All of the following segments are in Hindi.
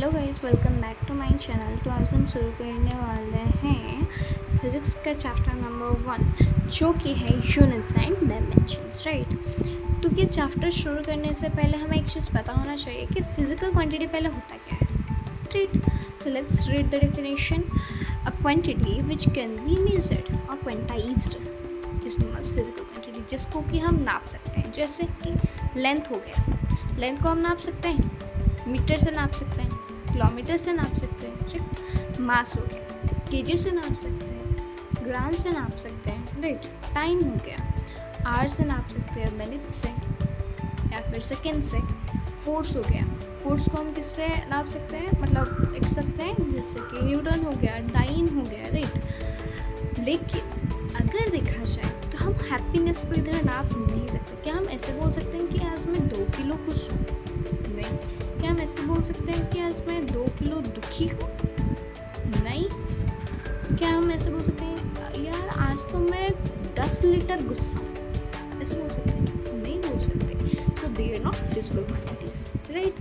Hello guys, welcome back to my channel. तो आज हम शुरू करने वाले हैं फिज़िक्स का चैप्टर नंबर 1 जो कि है यूनिट्स एंड डायमेंशंस, राइट। तो ये चैप्टर शुरू करने से पहले हमें एक चीज़ पता होना चाहिए कि फिजिकल क्वांटिटी पहले होता क्या है, right. So let's read the definition. A quantity which can be measured और quantized is known as physical quantity, जिसको कि हम नाप सकते हैं। जैसे कि लेंथ हो गया, लेंथ को हम नाप सकते हैं, मीटर से नाप सकते हैं, किलोमीटर से नाप सकते हैं, राइट। मास हो गया, केजी से नाप सकते हैं, ग्राम से नाप सकते हैं, राइट। टाइम हो गया, आवर से नाप सकते हैं, मिनट से या फिर सेकेंड से। फोर्स हो गया, फोर्स को हम किससे नाप सकते हैं, मतलब लिख सकते हैं जैसे कि न्यूटन हो गया, डाइन हो गया, राइट। लेकिन अगर देखा जाए तो हम हैप्पीनेस को इधर नाप नहीं सकते। क्या हम ऐसे बोल सकते हैं कि आज मैं 2 किलो खुश हूँ? नहीं। क्या हम ऐसे बोल सकते हैं कि आज मैं 2 किलो दुखी हूँ? नहीं। क्या हम ऐसे बोल सकते हैं यार आज तो मैं 10 लीटर गुस्सा हूँ? ऐसे बोल सकते हैं? नहीं बोल सकते। तो they are not physical quantities, right.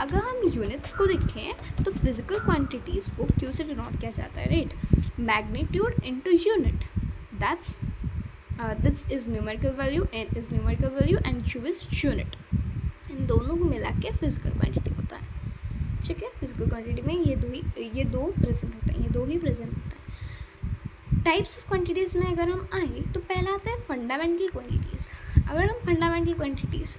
अगर हम यूनिट्स को देखें तो फिजिकल क्वांटिटीज को क्यू से डिनोट किया जाता है, right. Magnitude into unit, that's this is numerical value, n is numerical value and q is unit. इन दोनों को मिला के फिजिकल क्वांटिटी होता है, ठीक है। फिजिकल क्वांटिटी में ये दो प्रेजेंट होते हैं, ये दो ही प्रेजेंट होता है। टाइप्स ऑफ क्वांटिटीज़ में अगर हम आए तो पहला आता है फंडामेंटल क्वांटिटीज़। अगर हम फंडामेंटल क्वांटिटीज़,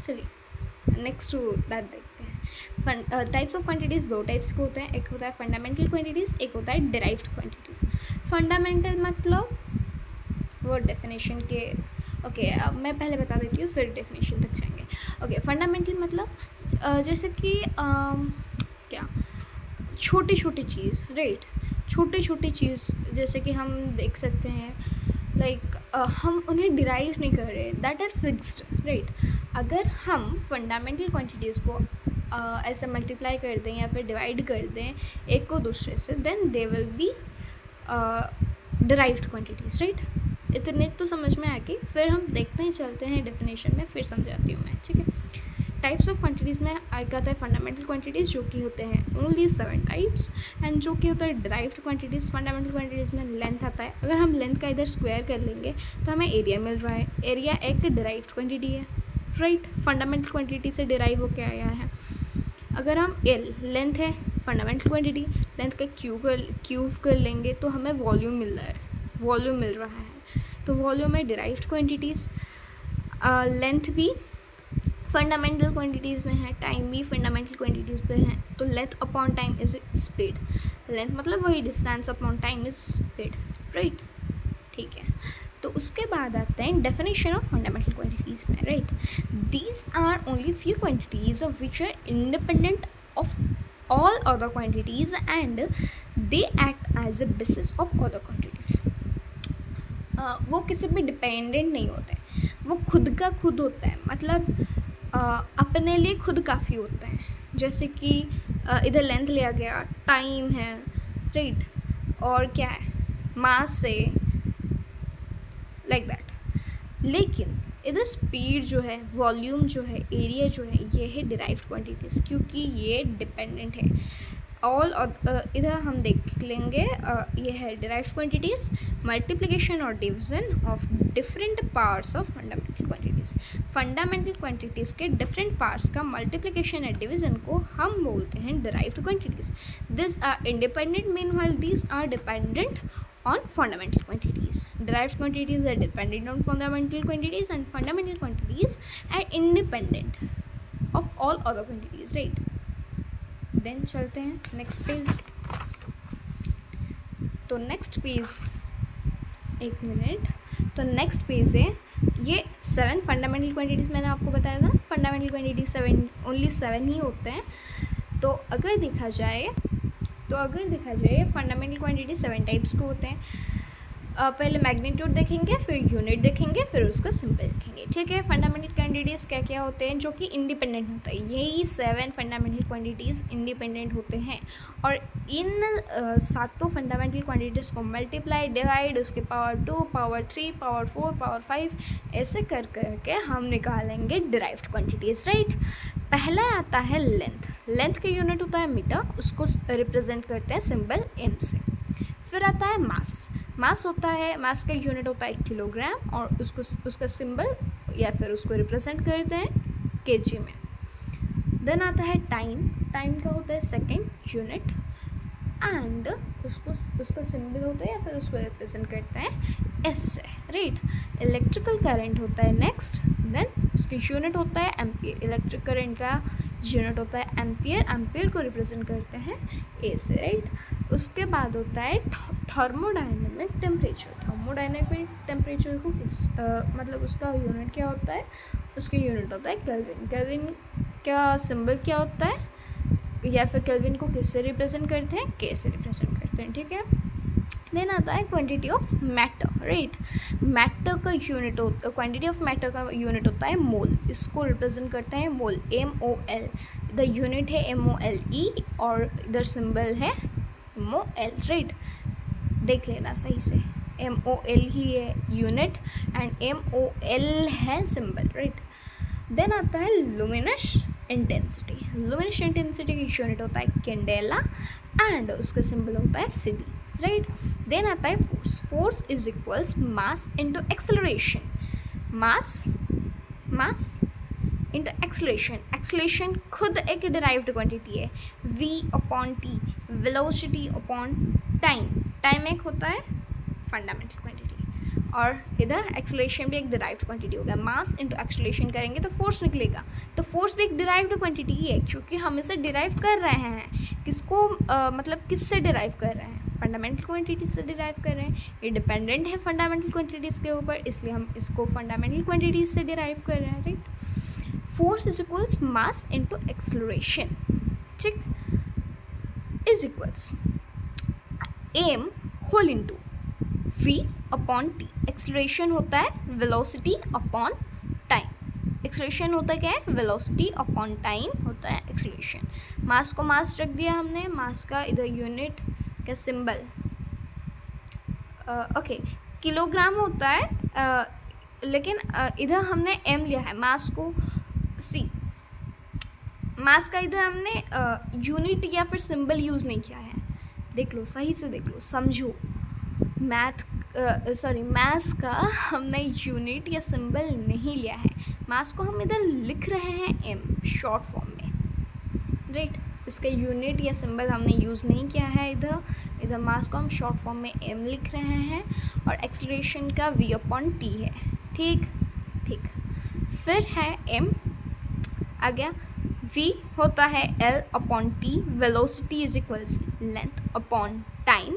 चलिए नेक्स्ट टू दैट देखते हैं। टाइप्स ऑफ क्वांटिटीज़ दो टाइप्स के होते हैं, एक होता है फंडामेंटल क्वांटिटीज़, एक होता है डिराइव्ड क्वांटिटीज़। फंडामेंटल मतलब वो डेफिनेशन के अब मैं पहले बता देती हूँ फिर डेफिनेशन तक जाएंगे। फंडामेंटल मतलब जैसे कि क्या छोटी छोटी चीज़, राइट। छोटी छोटी चीज़ जैसे कि हम देख सकते हैं लाइक हम उन्हें डिराइव नहीं कर रहे, दैट आर फिक्स्ड, राइट। अगर हम फंडामेंटल क्वांटिटीज़ को ऐसे मल्टीप्लाई कर दें या फिर डिवाइड कर दें एक को दूसरे से, then they will be derived quantities, right. इतने तो समझ में आ गई, फिर हम देखते हैं, चलते हैं डेफिनेशन में, फिर समझाती हूँ मैं, ठीक है। टाइप्स ऑफ क्वांटिटीज़ में आता है फंडामेंटल क्वांटिटीज़ जो कि होते हैं ओनली 7 टाइप्स, एंड जो कि होता है डिराइव्ड क्वांटिटीज़। फंडामेंटल क्वांटिटीज़ में लेंथ आता है, अगर हम लेंथ का इधर स्क्वायर कर लेंगे तो हमें एरिया मिल रहा है। एरिया एक डिराइव्ड क्वांटिटी है, राइट। फंडामेंटल क्वांटिटी से डिराइव होकर आया है। अगर हम एल लेंथ है फंडामेंटल क्वांटिटी, लेंथ का क्यूब कर लेंगे तो हमें वॉल्यूम मिल रहा है, वॉल्यूम मिल रहा है, तो वॉल्यूम है डिराइव्ड क्वांटिटीज़। लेंथ भी फंडामेंटल क्वांटिटीज़ में है, टाइम भी फंडामेंटल क्वांटिटीज़ में है। तो length upon time is speed, length मतलब वही distance upon time is speed, right, ठीक है। तो उसके बाद आते हैं डेफिनेशन ऑफ फंडामेंटल क्वांटिटीज़ में, right. These are only few quantities of which are independent of all other quantities and they act as a basis of other quantities. वो किसी पे डिपेंडेंट नहीं होते, वो खुद का खुद होता है, मतलब अपने लिए खुद काफ़ी होता है। जैसे कि इधर लेंथ लिया गया, टाइम है, राइट, और क्या है, मास से, लाइक दैट। लेकिन इधर स्पीड जो है, वॉल्यूम जो है, एरिया जो है, ये है डिराइव्ड क्वांटिटीज़, क्योंकि ये डिपेंडेंट है। ऑल इधर हम देख लेंगे, ये है डिराइव्ड क्वांटिटीज़, मल्टीप्लिकेशन और division of different parts of fundamental quantities. Fundamental quantities के डिफरेंट पार्ट्स का मल्टीप्लिकेशन या डिवीजन को हम बोलते हैं derived quantities. This are independent, meanwhile these are dependent on fundamental quantities. Derived quantities are dependent on fundamental quantities and fundamental quantities are independent of all other quantities, right? Then चलते हैं next page। तो next page, एक मिनट, तो next page है ये 7 फंडामेंटल क्वांटिटीज़ मैंने आपको बताया था। फंडामेंटल क्वांटिटीज 7 ओनली 7 ही होते हैं। तो अगर देखा जाए फंडामेंटल क्वांटिटी 7 टाइप्स के होते हैं। पहले मैग्नीट्यूड देखेंगे, फिर यूनिट देखेंगे, फिर उसका सिंबल देखेंगे, ठीक है। फंडामेंटल क्वांटिटीज़ क्या क्या होते हैं जो कि इंडिपेंडेंट होता है, यही 7 फंडामेंटल क्वांटिटीज़ इंडिपेंडेंट होते हैं। और इन 7 फंडामेंटल क्वांटिटीज़ को मल्टीप्लाई, डिवाइड, उसके पावर 2, पावर 3, पावर 4, पावर 5 ऐसे कर करके हम निकालेंगे डिराइव्ड क्वांटिटीज़, राइट। पहला आता है लेंथ। लेंथ का यूनिट होता है मीटर, उसको रिप्रेजेंट करते हैं सिंबल एम से। फिर आता है मास। मास होता है, मास का यूनिट होता है किलोग्राम और उसको उसका सिंबल या फिर उसको रिप्रेजेंट करते हैं केजी में। देन आता है टाइम। टाइम का होता है सेकेंड यूनिट एंड उसका सिंबल होता है या फिर उसको रिप्रेजेंट करते हैं एस से, राइट। इलेक्ट्रिकल करंट होता है नेक्स्ट। देन उसकी यूनिट होता है एम्पियर। इलेक्ट्रिक करंट का यूनिट होता है एम्पियर। एम्पियर को रिप्रेजेंट करते हैं ए से, राइट। उसके बाद होता है थर्मोडायनेमिक टेम्परेचर। थर्मोडायनेमिक टेम्परेचर को मतलब उसका यूनिट क्या होता है, उसका यूनिट होता है केल्विन। केल्विन का सिंबल क्या होता है या फिर केल्विन को किससे रिप्रेजेंट करते हैं, के से रिप्रेजेंट करते हैं, ठीक है। देन आता है quantity of matter, right. Matter का यूनिट क्वांटिटी ऑफ मैटर का यूनिट होता है मोल। इसको रिप्रेजेंट करते हैं मोल, MOL। इधर यूनिट है MOLE और इधर सिंबल है MOL, राइट। देख लेना सही से, MOL ही है यूनिट एंड MOL है सिंबल, राइट। देन आता है लुमिनस इंटेंसिटी। लुमिनस इंटेंसिटी की यूनिट होता है कैंडेला एंड उसका सिंबल होता है CD, राइट। देन आता है force. Force is equals mass into acceleration. Mass into acceleration. Acceleration खुद एक डिराइव्ड क्वांटिटी है, V/T, velocity upon time. Time एक होता है फंडामेंटल क्वांटिटी और इधर एक्सेलरेशन भी एक डिराइव्ड क्वांटिटी होगा। मास इंटू एक्सेलरेशन करेंगे तो फोर्स निकलेगा। तो फोर्स भी एक डिराइव्ड क्वांटिटी ही है क्योंकि हम इसे डिराइव कर रहे हैं। किसको मतलब किससे डिराइव कर रहे हैं, फंडामेंटल क्वांटिटी से डिराइव कर रहे हैं। ये डिपेंडेंट है फंडामेंटल क्वांटिटीज़ के ऊपर, इसलिए हम इसको फंडामेंटल क्वांटिटीज से डिराइव कर रहे हैं, right. Force is equals mass into acceleration, ठीक, is equals M whole into V/T। Acceleration होता है वेलोसिटी अपॉन टाइम। एक्सेलरेशन होता है क्या है, वेलोसिटी अपॉन टाइम होता है एक्सेलरेशन। मास को मास रख दिया हमने, मास का इधर यूनिट का सिंबल ओके किलोग्राम होता है, लेकिन इधर हमने M लिया है, मास को C। मास का इधर हमने यूनिट या फिर सिंबल यूज़ नहीं किया है। देख लो, सही से देख लो, समझो। मैथ्स का हमने यूनिट या सिंबल नहीं लिया है। मास को हम इधर लिख रहे हैं M शॉर्ट फॉर्म में, राइट। इसका यूनिट या सिंबल हमने यूज़ नहीं किया है। इधर मास को हम शॉर्ट फॉर्म में M लिख रहे हैं और एक्सेलरेशन का V/T है, ठीक। फिर है M आ गया। V होता है L/T। Velocity is equals length upon time.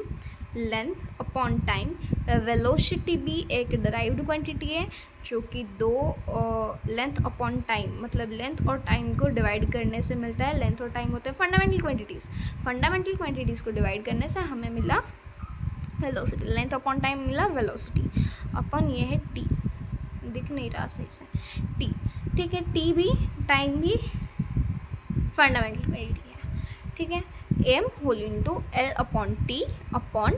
Length upon time. Velocity भी एक डिराइव्ड क्वांटिटी है जो कि दो लेंथ अपॉन टाइम, मतलब लेंथ और टाइम को डिवाइड करने से मिलता है। लेंथ और टाइम होते हैं फंडामेंटल क्वांटिटीज़। फंडामेंटल क्वांटिटीज़ को डिवाइड करने से हमें मिला वेलोसिटी। लेंथ अपॉन टाइम मिला वेलोसिटी अपन, ये है T, दिख नहीं रहा सही से, T, ठीक है। T भी, टाइम भी फंडामेंटल क्वांटिटी है, ठीक है। M whole into L/T upon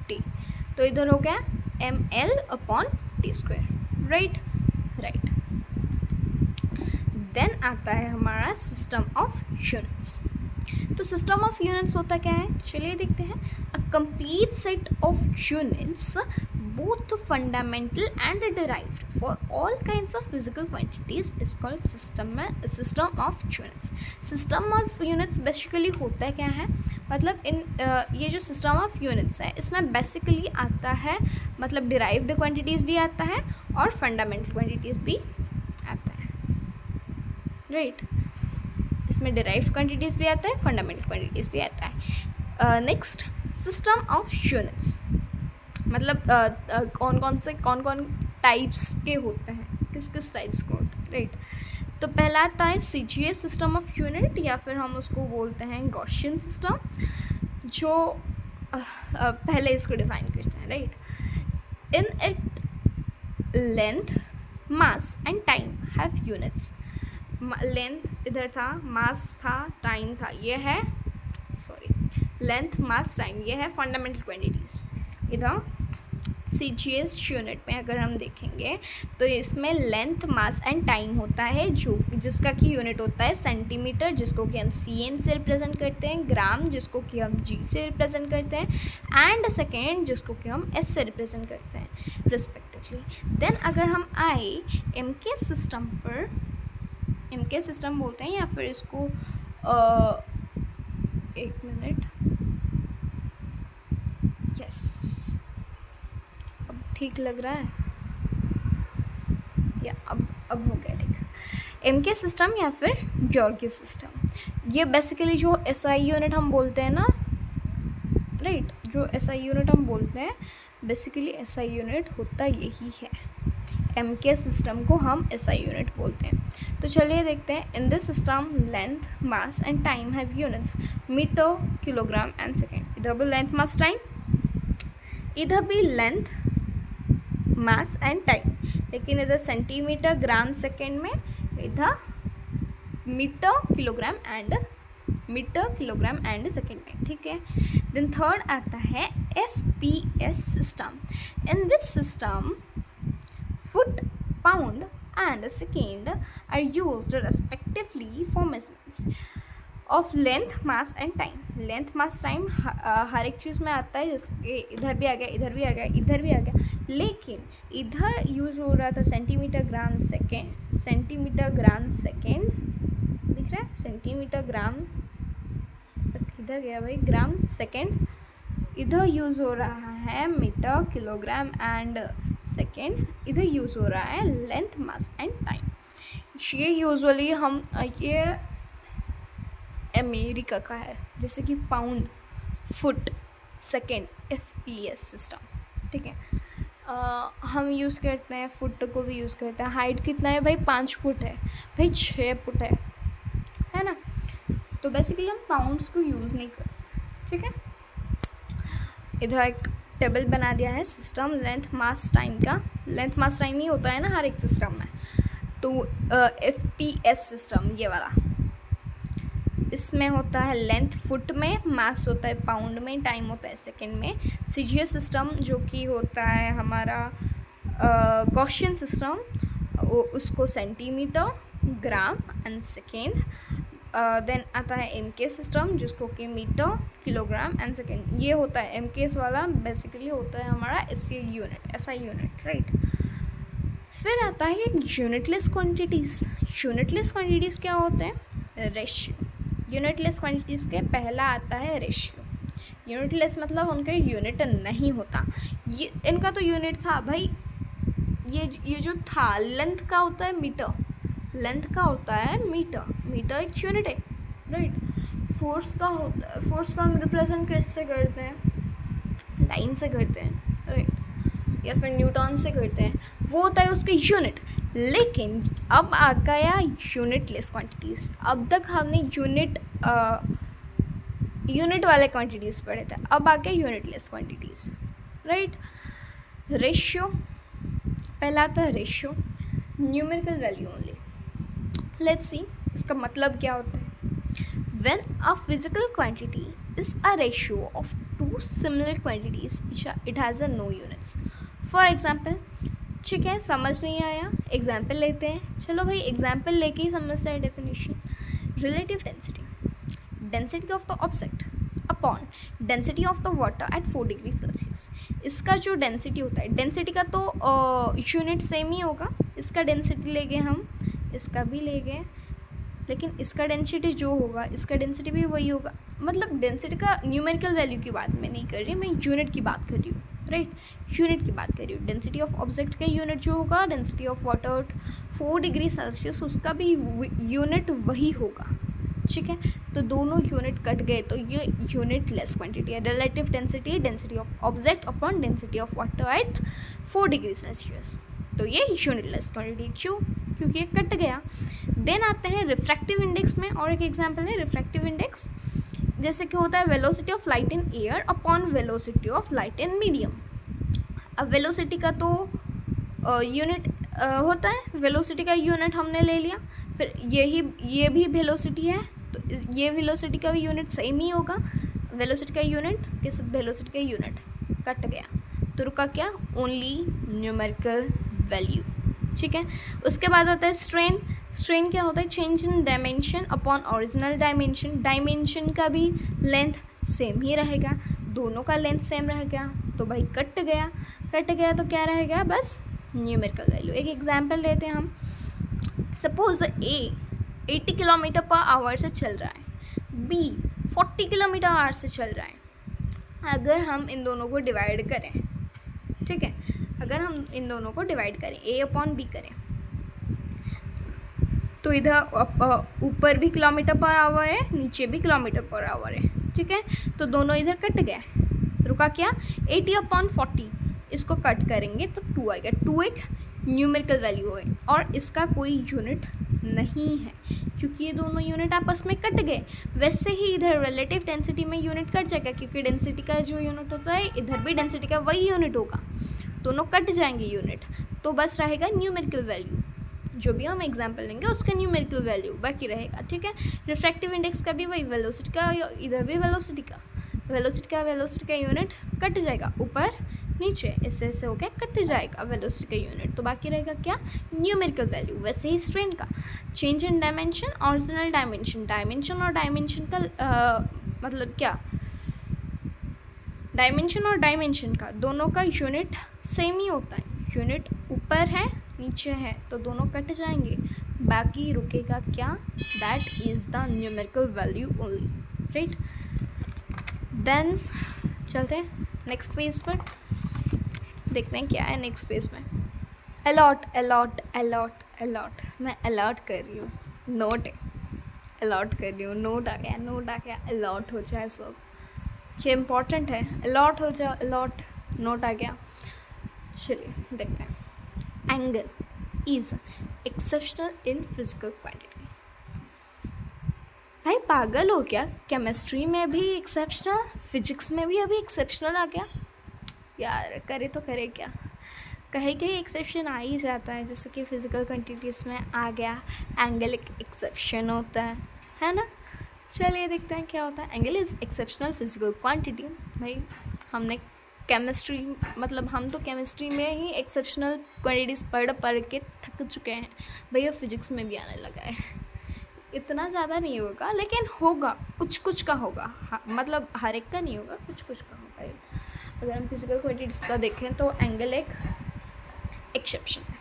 T, तो इधर हो गया mL/T², राइट। देन आता है हमारा सिस्टम ऑफ यूनिट्स। तो सिस्टम ऑफ यूनिट्स होता क्या है, चलिए देखते हैं। A complete set of units both fundamental and derived for all kinds of physical quantities is called system of units. System of units basically होता है क्या है, मतलब ये जो system of units है इसमें basically आता है, मतलब derived quantities भी आता है और fundamental quantities भी आता है, right। इसमें derived quantities भी आता है, fundamental quantities भी आता है। next system of units, मतलब कौन टाइप्स के होते हैं, किस टाइप्स के होते हैं, राइट। तो पहला आता है CGS सिस्टम ऑफ यूनिट, या फिर हम उसको बोलते हैं गॉसियन सिस्टम, जो पहले इसको डिफाइन करते हैं, right. In it length, mass and time have units. Length इधर था, मास था, टाइम था, ये है लेंथ, मास, टाइम, ये है फंडामेंटल क्वांटिटीज़। इधर CGS यूनिट में अगर हम देखेंगे तो इसमें लेंथ, मास एंड टाइम होता है, जो जिसका कि यूनिट होता है सेंटीमीटर, जिसको कि हम cm से रिप्रेजेंट करते हैं, ग्राम जिसको कि हम g से रिप्रेजेंट करते हैं, एंड सेकेंड जिसको कि हम s से रिप्रेजेंट करते हैं रिस्पेक्टिवली। देन अगर हम आए MK सिस्टम पर, MK सिस्टम बोलते हैं या फिर इसको एक मिनट, यस अब ठीक लग रहा है या अब हो गया ठीक। MK सिस्टम या फिर जॉर्गी सिस्टम, ये बेसिकली जो SI यूनिट हम बोलते हैं ना, राइट, जो SI यूनिट हम बोलते हैं बेसिकली SI यूनिट होता यही है। MK सिस्टम को हम SI यूनिट बोलते हैं। तो चलिए देखते हैं। In this system length, mass and time have units metre, kilogram and second. इधर भी लेंथ, मास, टाइम, इधर भी लेंथ, मास एंड टाइम, लेकिन इधर सेंटीमीटर, ग्राम, सेकेंड में, इधर मीटर, किलोग्राम एंड सेकेंड में, ठीक है। देन थर्ड आता है FPS system. In this system foot, pound and second are used respectively for measurements of length, mass and time. Length, mass, time हर एक चीज़ में आता है, जिसके इधर भी आ गया, इधर भी आ गया, इधर भी आ गया, लेकिन इधर यूज हो रहा था सेंटीमीटर, ग्राम, सेकेंड, सेंटीमीटर, ग्राम, सेकेंड, दिख रहा है, सेंटीमीटर, ग्राम, इधर गया भाई, ग्राम, सेकेंड, इधर यूज़ हो रहा है मीटर, किलोग्राम एंड सेकेंड, इधर यूज़ हो रहा है लेंथ, मास एंड टाइम। ये यूजुअली हम ये अमेरिका का है, जैसे कि pound, foot, second, FPS system, ठीक है। हम यूज़ करते हैं, फुट को भी यूज़ करते हैं। हाइट कितना है भाई, 5 फुट है भाई, 6 फुट है ना। तो बेसिकली हम पाउंड्स को यूज़ नहीं करते, ठीक है। इधर एक टेबल बना दिया है सिस्टम लेंथ, मास, टाइम का। लेंथ, मास, टाइम ही होता है ना हर एक सिस्टम में। तो FPS सिस्टम ये वाला, इसमें होता है लेंथ फुट में, मास होता है पाउंड में, टाइम होता है सेकेंड में। CGS सिस्टम जो कि होता है हमारा गॉसियन सिस्टम, उसको centimetre, gram and second. Then आता है MK सिस्टम जिसको कि मीटर, किलोग्राम एंड सेकेंड। ये होता है MK वाला, बेसिकली होता है हमारा SI यूनिट, राइट। फिर आता है यूनिटलेस क्वांटिटीज़। यूनिटलेस क्वांटिटीज़ क्या होते हैं, रेशियो। यूनिटलेस क्वांटिटीज़ के पहला आता है रेशियो। यूनिटलेस मतलब उनका यूनिट नहीं होता। ये इनका तो यूनिट था भाई, ये जो था लेंथ का होता है मीटर, लेंथ का होता है मीटर एक यूनिट है, राइट। फोर्स का होता है, फोर्स का हम रिप्रेजेंट किससे करते हैं, लाइन से करते हैं, राइट, या फिर न्यूटन से करते हैं, वो होता है उसका यूनिट। लेकिन अब आ गया यूनिटलेस क्वांटिटीज़। अब तक हमने यूनिट वाले क्वांटिटीज़ पढ़े थे, अब आ गया यूनिटलेस क्वांटिटीज़, राइट। रेशियो, पहला आता है ratio, numerical value only. Let's see इसका मतलब क्या होता है। When a physical quantity is a ratio of two similar quantities, it has a no units. For example, ठीक है, समझ नहीं आया, एग्जाम्पल लेते हैं। चलो भाई एग्जाम्पल लेके ही समझते हैं definition. Relative density, density of the object upon density of the water at 4 degree Celsius. इसका जो डेंसिटी होता है, डेंसिटी का तो यूनिट सेम ही होगा। इसका डेंसिटी ले गए हम, इसका भी ले गए, लेकिन इसका डेंसिटी जो होगा इसका डेंसिटी भी वही होगा। मतलब डेंसिटी का न्यूमेरिकल वैल्यू की बात मैं नहीं कर रही, मैं यूनिट की बात कर रही हूँ, राइट, यूनिट की बात कर रही हूँ। डेंसिटी ऑफ ऑब्जेक्ट का यूनिट जो होगा, density of water 4 degree Celsius, उसका भी यूनिट वही होगा, ठीक है। तो दोनों यूनिट कट गए, तो ये यूनिटलेस क्वांटिटी है। Relative density, density of object upon density of water at 4 degree Celsius, तो ये यूनिटलेस क्वांटिटी। क्यों? क्योंकि ये कट गया। देन आते हैं रिफ्रैक्टिव इंडेक्स में, और एक एग्जांपल है रिफ्रैक्टिव इंडेक्स, जैसे कि होता है velocity of light in air upon velocity of light in medium. अब वेलोसिटी का तो यूनिट होता है, वेलोसिटी का यूनिट हमने ले लिया, फिर ये भी वेलोसिटी है, तो ये वेलोसिटी का भी यूनिट सेम ही होगा। वेलोसिटी का यूनिट के साथ वेलोसिटी का यूनिट कट गया, तो रुका क्या, ओनली न्यूमेरिकल वैल्यू। ठीक है, उसके बाद होता है स्ट्रेन। स्ट्रेन क्या होता है, change in dimension upon original dimension. Dimension का भी लेंथ सेम ही रहेगा, दोनों का लेंथ सेम रहेगा, तो भाई कट गया। कट गया तो क्या रहेगा, बस न्यूमेरिकल वैल्यू। एक एग्जांपल लेते हैं हम। सपोज ए 80 किलोमीटर पर आवर से चल रहा है, बी 40 किलोमीटर आवर से चल रहा है। अगर हम इन दोनों को डिवाइड करें, ठीक है, अगर हम इन दोनों को डिवाइड करें, ए अपॉन बी करें, तो इधर ऊपर भी किलोमीटर पर आवर है, नीचे भी किलोमीटर पर आवर है। ठीक है, तो दोनों इधर कट गए, रुका क्या, 80 अपॉन 40, इसको कट करेंगे तो 2 आएगा। 2 एक न्यूमेरिकल वैल्यू है और इसका कोई यूनिट नहीं है क्योंकि ये दोनों यूनिट आपस में कट गए। वैसे ही इधर रिलेटिव डेंसिटी में यूनिट कट जाएगा क्योंकि डेंसिटी का जो यूनिट होता है इधर भी डेंसिटी का वही यूनिट होगा, दोनों कट जाएंगे यूनिट, तो बस रहेगा न्यूमेरिकल वैल्यू। जो भी हम एग्जाम्पल लेंगे उसका न्यूमेरिकल वैल्यू बाकी रहेगा। ठीक है, रिफ्रैक्टिव इंडेक्स का भी वही, वेलोसिटी का इधर भी वेलोसिटी का यूनिट कट जाएगा, ऊपर नीचे ऐसे ऐसे होकर कट जाएगा वेलोसिटी का यूनिट, तो बाकी रहेगा क्या, न्यूमेरिकल वैल्यू। वैसे ही स्ट्रेन का change in dimension, original dimension. Dimension और डायमेंशन का मतलब क्या, डायमेंशन और डायमेंशन का दोनों का यूनिट सेम ही होता है। यूनिट ऊपर है नीचे है तो दोनों कट जाएंगे, बाकी रुकेगा क्या, that is the numerical value only, right. देन चलते हैं नेक्स्ट पेज पर, देखते हैं क्या है नेक्स्ट पेज में। अलॉट अलॉट अलॉट अलॉट, मैं अलॉट कर रही हूँ, नोट है, अलॉट कर रही हूँ, नोट आ गया, अलॉट हो जाए सब, ये इम्पॉर्टेंट है, अलॉट हो जाए, अलॉट नोट आ गया। चलिए देखते हैं। Angle is exceptional in physical quantity. भाई पागल हो क्या, केमिस्ट्री में भी एक्सेप्शनल, फिजिक्स में भी अभी एक्सेप्शनल आ गया यार, करे तो करे क्या, कहीं कहीं एक्सेप्शन आ ही जाता है, जैसे कि फिजिकल क्वांटिटीज़ में आ गया, एंगल एक एक्सेप्शन होता है ना। चलिए देखते हैं क्या होता है। Angle is exceptional physical quantity. भाई हमने केमिस्ट्री, मतलब हम तो केमिस्ट्री में ही एक्सेप्शनल क्वांटिटीज़ पढ़ के थक चुके हैं, भैया फिजिक्स में भी आने लगा है। इतना ज़्यादा नहीं होगा लेकिन होगा, कुछ कुछ का होगा, मतलब हर एक का नहीं होगा, कुछ कुछ का होगा। अगर हम फिजिकल क्वांटिटीज़ का देखें तो एंगल एक एक्सेप्शन है।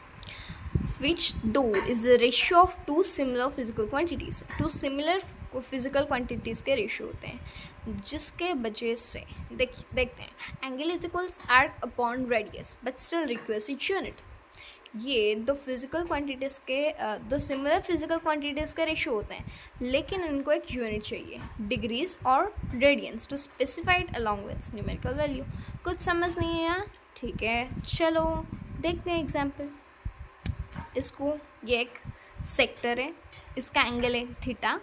Which though is the ratio of two similar physical quantities. Two similar physical quantities के रेशियो होते हैं, जिसके वजह से देखते हैं, angle is equals arc upon radius but still requires each unit. ये दो फिजिकल क्वांटिटीज़ के दो सिमिलर फिजिकल क्वांटिटीज़ का रेशियो होते हैं, लेकिन इनको एक यूनिट चाहिए, डिग्रीज और radians, to specified along with numerical value. कुछ समझ नहीं है यार, ठीक है, चलो देखते हैं एग्जाम्पल। इसको, ये एक सेक्टर है, इसका एंगल है थीटा,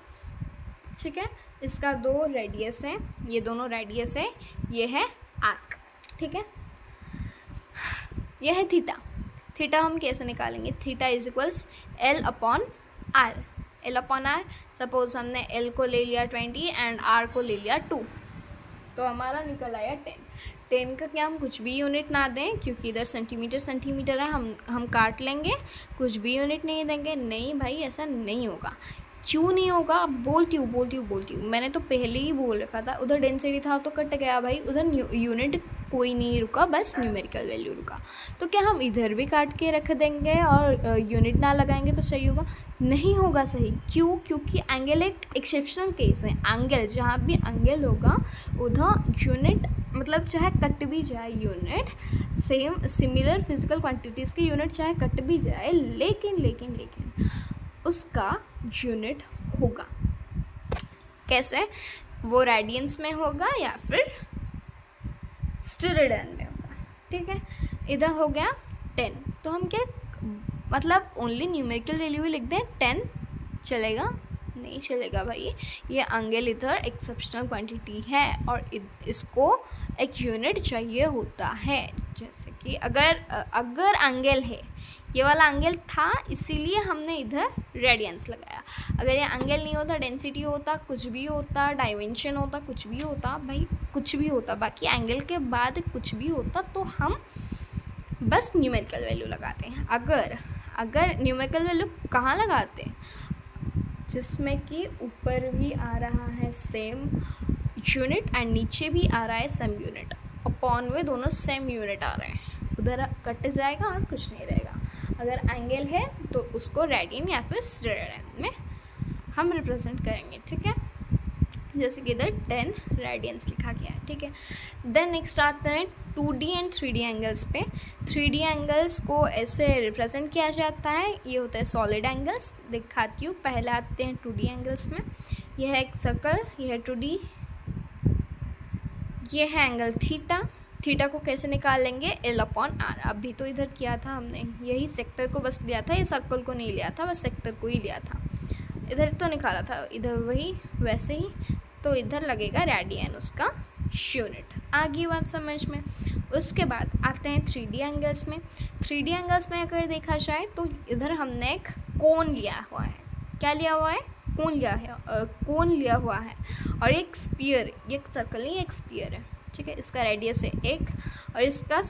ठीक है, इसका दो रेडियस है, ये दोनों रेडियस है, ये है आर्क, ठीक है, यह है थीटा। थीटा हम कैसे निकालेंगे, theta is equals L upon R. L upon R, suppose हमने एल को ले लिया 20 एंड आर को ले लिया 2, तो हमारा निकल आया 10। 10 का क्या हम कुछ भी यूनिट ना दें, क्योंकि इधर सेंटीमीटर है, हम काट लेंगे, कुछ भी यूनिट नहीं देंगे। नहीं भाई, ऐसा नहीं होगा। क्यों नहीं होगा, बोलती हूँ, मैंने तो पहले ही बोल रखा था। उधर डेंसिटी था तो कट गया भाई, उधर यूनिट कोई नहीं रुका, बस न्यूमेरिकल वैल्यू रुका। तो क्या हम इधर भी काट के रख देंगे और यूनिट ना लगाएंगे तो सही होगा? नहीं होगा सही। क्यों? क्योंकि एंगल एक एक्सेप्शनल केस है। एंगल, जहाँ भी एंगल होगा उधर यूनिट, मतलब चाहे कट भी जाए unit, same similar physical quantities की यूनिट चाहे कट भी जाए, लेकिन उसका यूनिट होगा। कैसे? वो रेडियंस में होगा या फिर स्टेरेडियन में होगा, ठीक है। इधर हो गया 10, तो हम क्या, मतलब ओनली न्यूमेरिकल वैल्यू ही लिख दें 10, चलेगा? नहीं चलेगा भाई। ये एंगल इधर एक्सेप्शनल क्वांटिटी है और इसको एक यूनिट चाहिए होता है। जैसे कि अगर एंगल है, ये वाला एंगल था इसीलिए हमने इधर रेडियंस लगाया। अगर ये एंगल नहीं होता, डेंसिटी होता, कुछ भी होता, डायमेंशन होता, कुछ भी होता, भाई कुछ भी होता, बाकी एंगल के बाद कुछ भी होता, तो हम बस न्यूमेरिकल वैल्यू लगाते हैं। अगर न्यूमेरिकल वैल्यू कहाँ लगाते हैं, जिसमें कि ऊपर भी आ रहा है सेम यूनिट एंड नीचे भी आ रहा है सेम यूनिट, अपॉन में दोनों सेम यूनिट आ रहे हैं, उधर कट जाएगा और कुछ नहीं रहेगा। अगर एंगल है तो उसको रेडियन या फिर रेडियन में हम रिप्रेजेंट करेंगे, ठीक है। जैसे कि इधर 10 रेडियंस लिखा गया है, ठीक है। देन नेक्स्ट आते हैं 2D एंड 3D एंगल्स पे। 3D एंगल्स को ऐसे रिप्रेजेंट किया जाता है, ये होता है सॉलिड एंगल्स। दिखाती हूँ, पहले आते हैं 2D एंगल्स में। यह है एक सर्कल, यह है 2D, ये है एंगल थीटा। थीटा को कैसे निकालेंगे, L/R। अभी तो इधर किया था हमने, यही सेक्टर को बस लिया था, ये सर्कल को नहीं लिया था, बस सेक्टर को ही लिया था। इधर तो निकाला था, इधर वही वैसे ही, तो इधर लगेगा रेडियन उसका यूनिट। आगे बात समझ में। उसके बाद आते हैं 3D एंगल्स में। 3D एंगल्स में अगर देखा जाए तो इधर हमने एक कोन लिया हुआ है। क्या लिया हुआ है, कोन लिया है, कोन लिया हुआ है, और एक स्फीयर, ये एक सर्कल नहीं, एक स्फीयर है, ठीक है। इसका रेडियस है 1 और इसका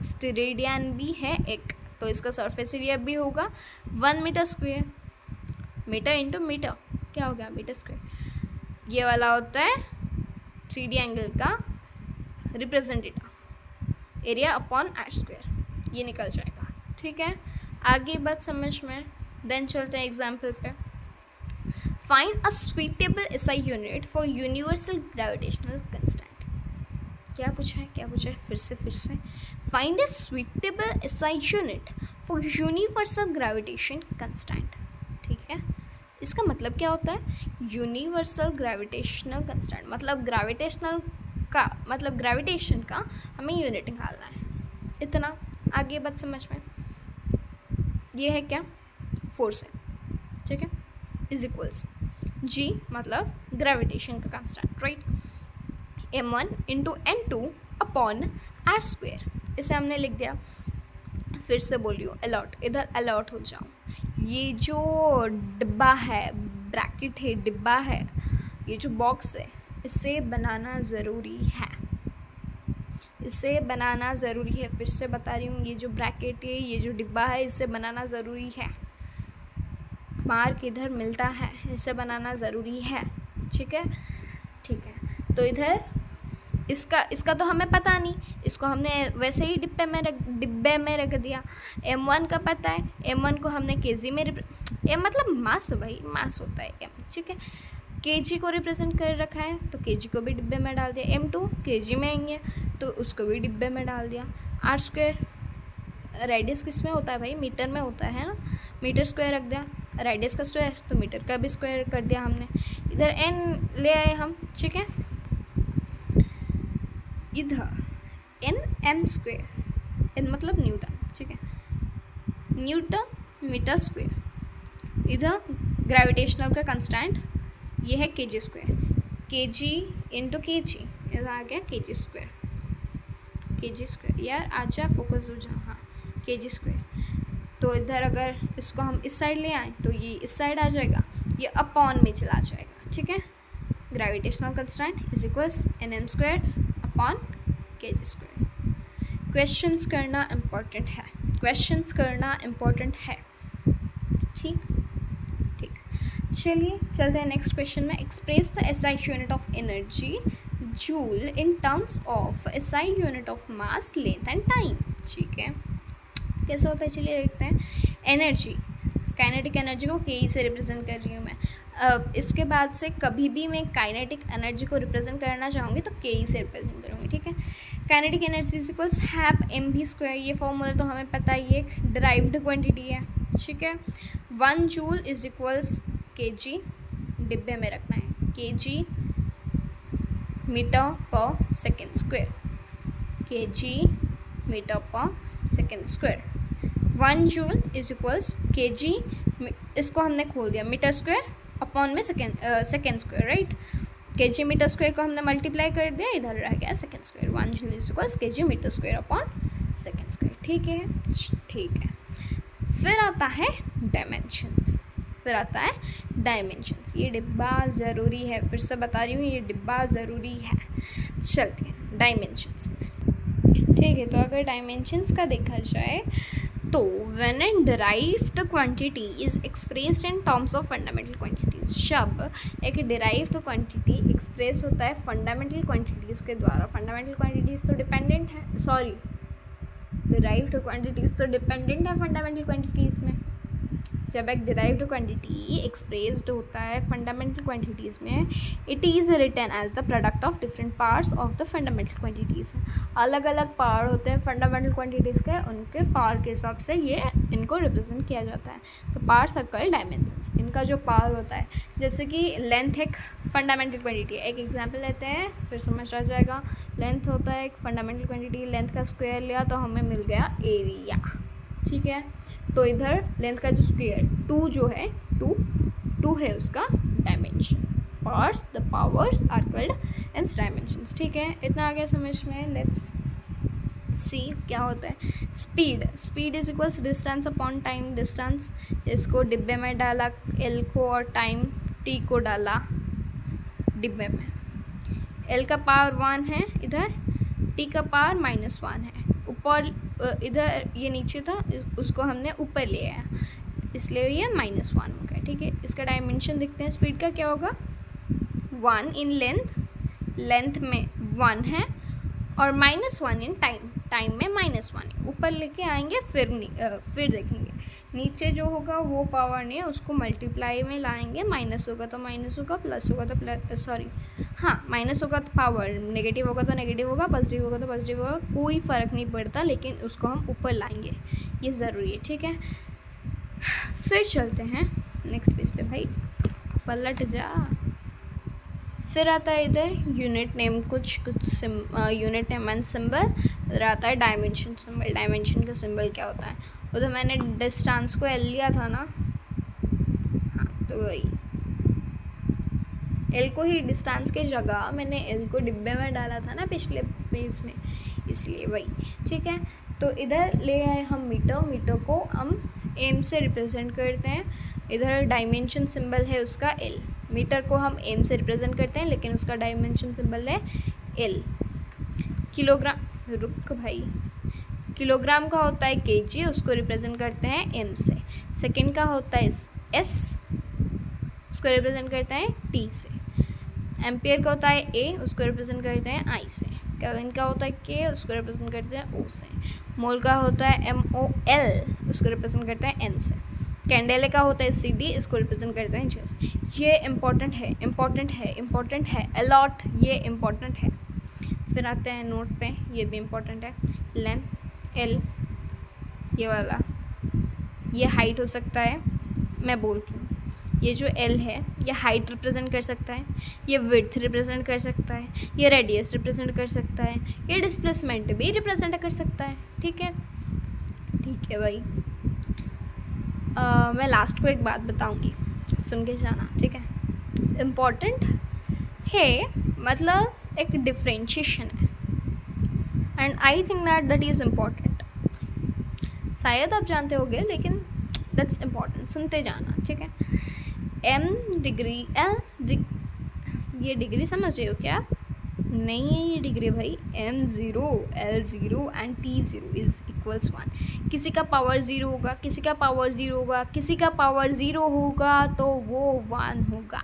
स्टेरेडियन भी है 1, तो इसका सरफेस एरिया भी होगा 1 metre square. Metre into metre क्या हो गया, मीटर स्क्वायर। ये वाला होता है 3D एंगल का representative area upon r square, ये निकल जाएगा, ठीक है। आगे बात समझ में। देन चलते हैं एग्जाम्पल पे। Find a suitable SI unit for universal gravitational constant. क्या पूछा है, फिर से find a suitable SI unit for universal gravitation constant, ठीक है। इसका मतलब क्या होता है, यूनिवर्सल ग्रेविटेशनल कंस्टेंट मतलब ग्रेविटेशन का हमें यूनिट निकालना है, इतना। आगे बात समझ में। ये है क्या, फोर्स है, ठीक है, इज इक्वल्स G मतलब ग्रेविटेशन का constant, right. m1 into m2 upon r square, इसे हमने लिख दिया। फिर से बोलियो अलॉट, इधर अलॉट हो जाओ। ये जो डिब्बा है, ब्रैकेट है, डिब्बा है, ये जो बॉक्स है, इसे बनाना ज़रूरी है, इसे बनाना ज़रूरी है। फिर से बता रही हूँ, ये जो ब्रैकेट है, ये जो डिब्बा है, इसे बनाना ज़रूरी है। मार्क इधर मिलता है, इसे बनाना ज़रूरी है, ठीक है, ठीक है। तो इधर इसका तो हमें पता नहीं, इसको हमने वैसे ही डिब्बे में रख दिया। m1 का पता है, m1 को हमने kg में m मतलब मास, भाई मास होता है m, ठीक है। kg को रिप्रेजेंट कर रखा है, तो kg को भी डिब्बे में डाल दिया। m2 kg में आएंगे तो उसको भी डिब्बे में डाल दिया। r स्क्वायर, रेडियस किस में होता है भाई, मीटर में होता है ना, मीटर स्क्वायर रख दिया। रेडियस का स्क्वायर तो मीटर का भी स्क्वायर कर दिया हमने। इधर n ले आए हम, ठीक है। इधर m स्क्वायर, n मतलब न्यूटन, ठीक है, न्यूटन मीटर स्क्वायर। इधर ग्रेविटेशनल का कंस्टेंट ये है kg square, kg into kg, इधर आ गया kg स्क्वायर। यार आजा, फोकस हो जा, हाँ, kg स्क्वायर। तो इधर अगर इसको हम इस साइड ले आए तो ये इस साइड आ जाएगा, ये अपॉन में चला जाएगा, ठीक है। Gravitational constant is equals nm square upon kg square. Questions करना इम्पोर्टेंट है, ठीक। चलिए चलते हैं नेक्स्ट क्वेश्चन में। Express the SI unit of energy joule in terms of SI unit of mass, length and time, ठीक है। कैसे होता है, चलिए देखते हैं। एनर्जी, काइनेटिक एनर्जी को के से रिप्रेजेंट कर रही हूँ मैं। इसके बाद से कभी भी मैं काइनेटिक एनर्जी को रिप्रेजेंट करना चाहूँगी तो के से रिप्रेजेंट करूँगी, ठीक है। Kinetic energy is equals half mv square, ये फॉर्मूला तो हमें पता है, ये एक डिराइव्ड क्वांटिटी है, ठीक है। 1 जूल इज इक्वल्स kg, डिब्बे में रखना है, kg metre per second square, kg metre per second square. 1 joule is equals kg, इसको हमने खोल दिया, मीटर स्क्वायर अपॉन में second square, right. kg metre square को हमने मल्टीप्लाई कर दिया, इधर रह गया second square. 1 joule is equals kg metre square upon second square, ठीक। ठीक है, ठीक है। फिर आता है डायमेंशंस, ये डिब्बा ज़रूरी है, फिर से बता रही हूँ ये डिब्बा ज़रूरी है। चलते हैं डायमेंशंस में, ठीक है। तो अगर डायमेंशंस का देखा जाए तो when an derived quantity is expressed in terms of fundamental quantities, जब एक डिराइव्ड क्वांटिटी एक्सप्रेस होता है फंडामेंटल क्वांटिटीज़ के द्वारा, फंडामेंटल क्वांटिटीज़ तो डिपेंडेंट है, सॉरी डिराइव्ड क्वांटिटीज़ तो डिपेंडेंट है फंडामेंटल क्वांटिटीज़ में। जब एक डिराइव्ड क्वांटिटी एक्सप्रेस्ड होता है फंडामेंटल क्वांटिटीज़ में, it is written as the product of different parts of the fundamental quantities. अलग अलग पार्ट होते हैं फंडामेंटल क्वांटिटीज़ के, उनके पार्ट के हिसाब से ये इनको रिप्रेजेंट किया जाता है। तो पार्ट्स आर कॉल्ड डायमेंशंस। इनका जो पार्ट होता है, जैसे कि लेंथ एक फंडामेंटल क्वांटिटी है, एक एग्जाम्पल लेते हैं फिर समझ आ जाएगा। लेंथ होता है एक फंडामेंटल क्वांटिटी, लेंथ का स्क्वायर लिया तो हमें मिल गया एरिया, ठीक है। तो इधर लेंथ का जो स्क्वायर 2 जो है 2 है उसका dimension. Parts the powers are called and dimensions, ठीक है। इतना आ गया समझ में। लेट्स सी क्या होता है। Speed is equals distance upon time. Distance, इसको डिब्बे में डाला एल को, और टाइम टी को डाला डिब्बे में। एल का पावर 1 है इधर, टी का पावर -1 है। ऊपर इधर ये नीचे था, उसको हमने ऊपर ले आया, इसलिए ये -1 हो गया, ठीक है। इसका डायमेंशन देखते हैं स्पीड का क्या होगा। 1 इन लेंथ में 1 है, और -1 इन टाइम में -1 है। ऊपर लेके आएंगे फिर देखेंगे नीचे जो होगा वो पावर नहीं है, उसको मल्टीप्लाई में लाएंगे। माइनस होगा तो माइनस होगा, प्लस होगा तो प्लस, सॉरी हाँ माइनस होगा तो पावर, नेगेटिव होगा तो नेगेटिव होगा, पॉजिटिव होगा तो पॉजिटिव होगा, कोई फ़र्क नहीं पड़ता, लेकिन उसको हम ऊपर लाएंगे, ये ज़रूरी है, ठीक है। फिर चलते हैं नेक्स्ट पेज पे, भाई पलट जा। फिर आता है इधर यूनिट नेम, कुछ यूनिट नेम एंड सिंबल। इधर आता है डायमेंशन सिंबल। डायमेंशन का सिंबल क्या होता है, उधर मैंने डिस्टेंस को एल लिया था ना, हाँ तो वही एल को ही डिस्टेंस के जगह मैंने एल को डिब्बे में डाला था ना पिछले पेज में, इसलिए वही, ठीक है। तो इधर ले आए हम मीटर को हम एम से रिप्रेजेंट करते हैं। इधर डायमेंशन सिंबल है उसका एल, मीटर को हम एम से रिप्रेजेंट करते हैं, लेकिन उसका डायमेंशन सिंबल है एल। किलोग्राम, रुक भाई, किलोग्राम का होता है केजी, उसको रिप्रेजेंट करते हैं एम से। सेकंड का होता है एस, उसको रिप्रेजेंट करते हैं टी से। एम्पियर का होता है ए, उसको रिप्रेजेंट करते हैं आई से। केल्विन का होता है के, उसको रिप्रेजेंट करते हैं ओ से। मोल का होता है एम ओ एल, उसको रिप्रेजेंट करते हैं एन से। कैंडेले का होता है सी डी, इसको रिप्रेजेंट करते हैं जे से। ये इम्पॉर्टेंट है अलॉट, ये इम्पॉर्टेंट है। फिर आते हैं नोट पे, ये भी इम्पॉर्टेंट है। लेंथ एल, ये वाला, ये हाइट हो सकता है, मैं बोलती हूँ, ये जो एल है ये हाइट रिप्रेजेंट कर सकता है, ये विड्थ रिप्रेजेंट कर सकता है, ये रेडियस रिप्रेजेंट कर सकता है, ये डिस्प्लेसमेंट भी रिप्रेजेंट कर सकता है, ठीक है भाई। मैं लास्ट को एक बात बताऊंगी, सुन के जाना, ठीक है। इम्पॉर्टेंट है मतलब एक डिफ्रेंशिएशन है, and I think that is important. शायद आप जानते होगे, लेकिन दैट्स इम्पॉर्टेंट, सुनते जाना, ठीक है। एम डिग्री एल, ये डिग्री समझ रहे हो क्या? नहीं है ये डिग्री भाई। m0 l0 and t0 is equals 1। किसी का पावर 0 होगा, किसी का पावर 0 होगा, किसी का पावर 0 होगा तो वो 1 होगा।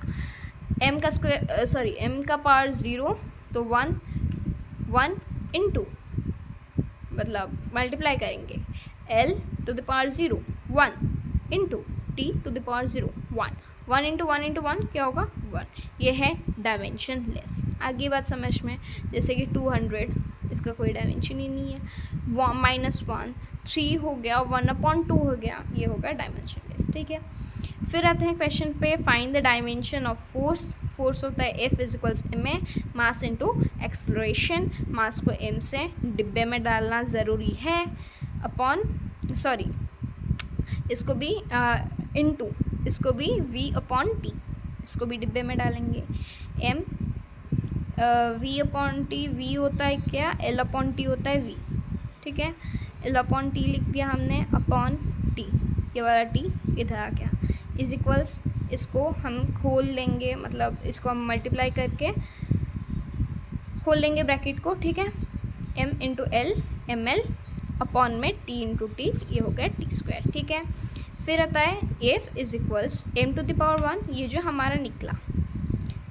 m का स्क्वायर, सॉरी m का पावर 0 तो 1 इंटू, मतलब मल्टीप्लाई करेंगे l to the power 0 1 into t to the power 0 1 into 1 क्या होगा 1। ये है डायमेंशन लेस। आगे बात समझ में, जैसे कि 200, इसका कोई डायमेंशन ही नहीं है। -1 3 हो गया, 1/2 हो गया, ये होगा डायमेंशन लेस, ठीक है। फिर आते हैं क्वेश्चन पे, find the dimension of force. Force होता है F equals ma, mass into acceleration. Mass को m से डिब्बे में डालना ज़रूरी है, अपॉन, सॉरी इसको भी इंटू, इसको भी v/t, इसको भी डिब्बे में डालेंगे। m v/t, v होता है क्या, l/t होता है v, ठीक है। एल अपॉन टी लिख दिया हमने, अपॉन टी, ये वाला टी इधर आ गया, इज इक्वल्स, इसको हम खोल लेंगे, मतलब इसको हम मल्टीप्लाई करके खोल लेंगे ब्रैकेट को, ठीक है, m into L M L upon में t इंटू टी, ये हो गया टी स्क्वायर, ठीक है। फिर आता है F is equals m to the power 1, ये जो हमारा निकला,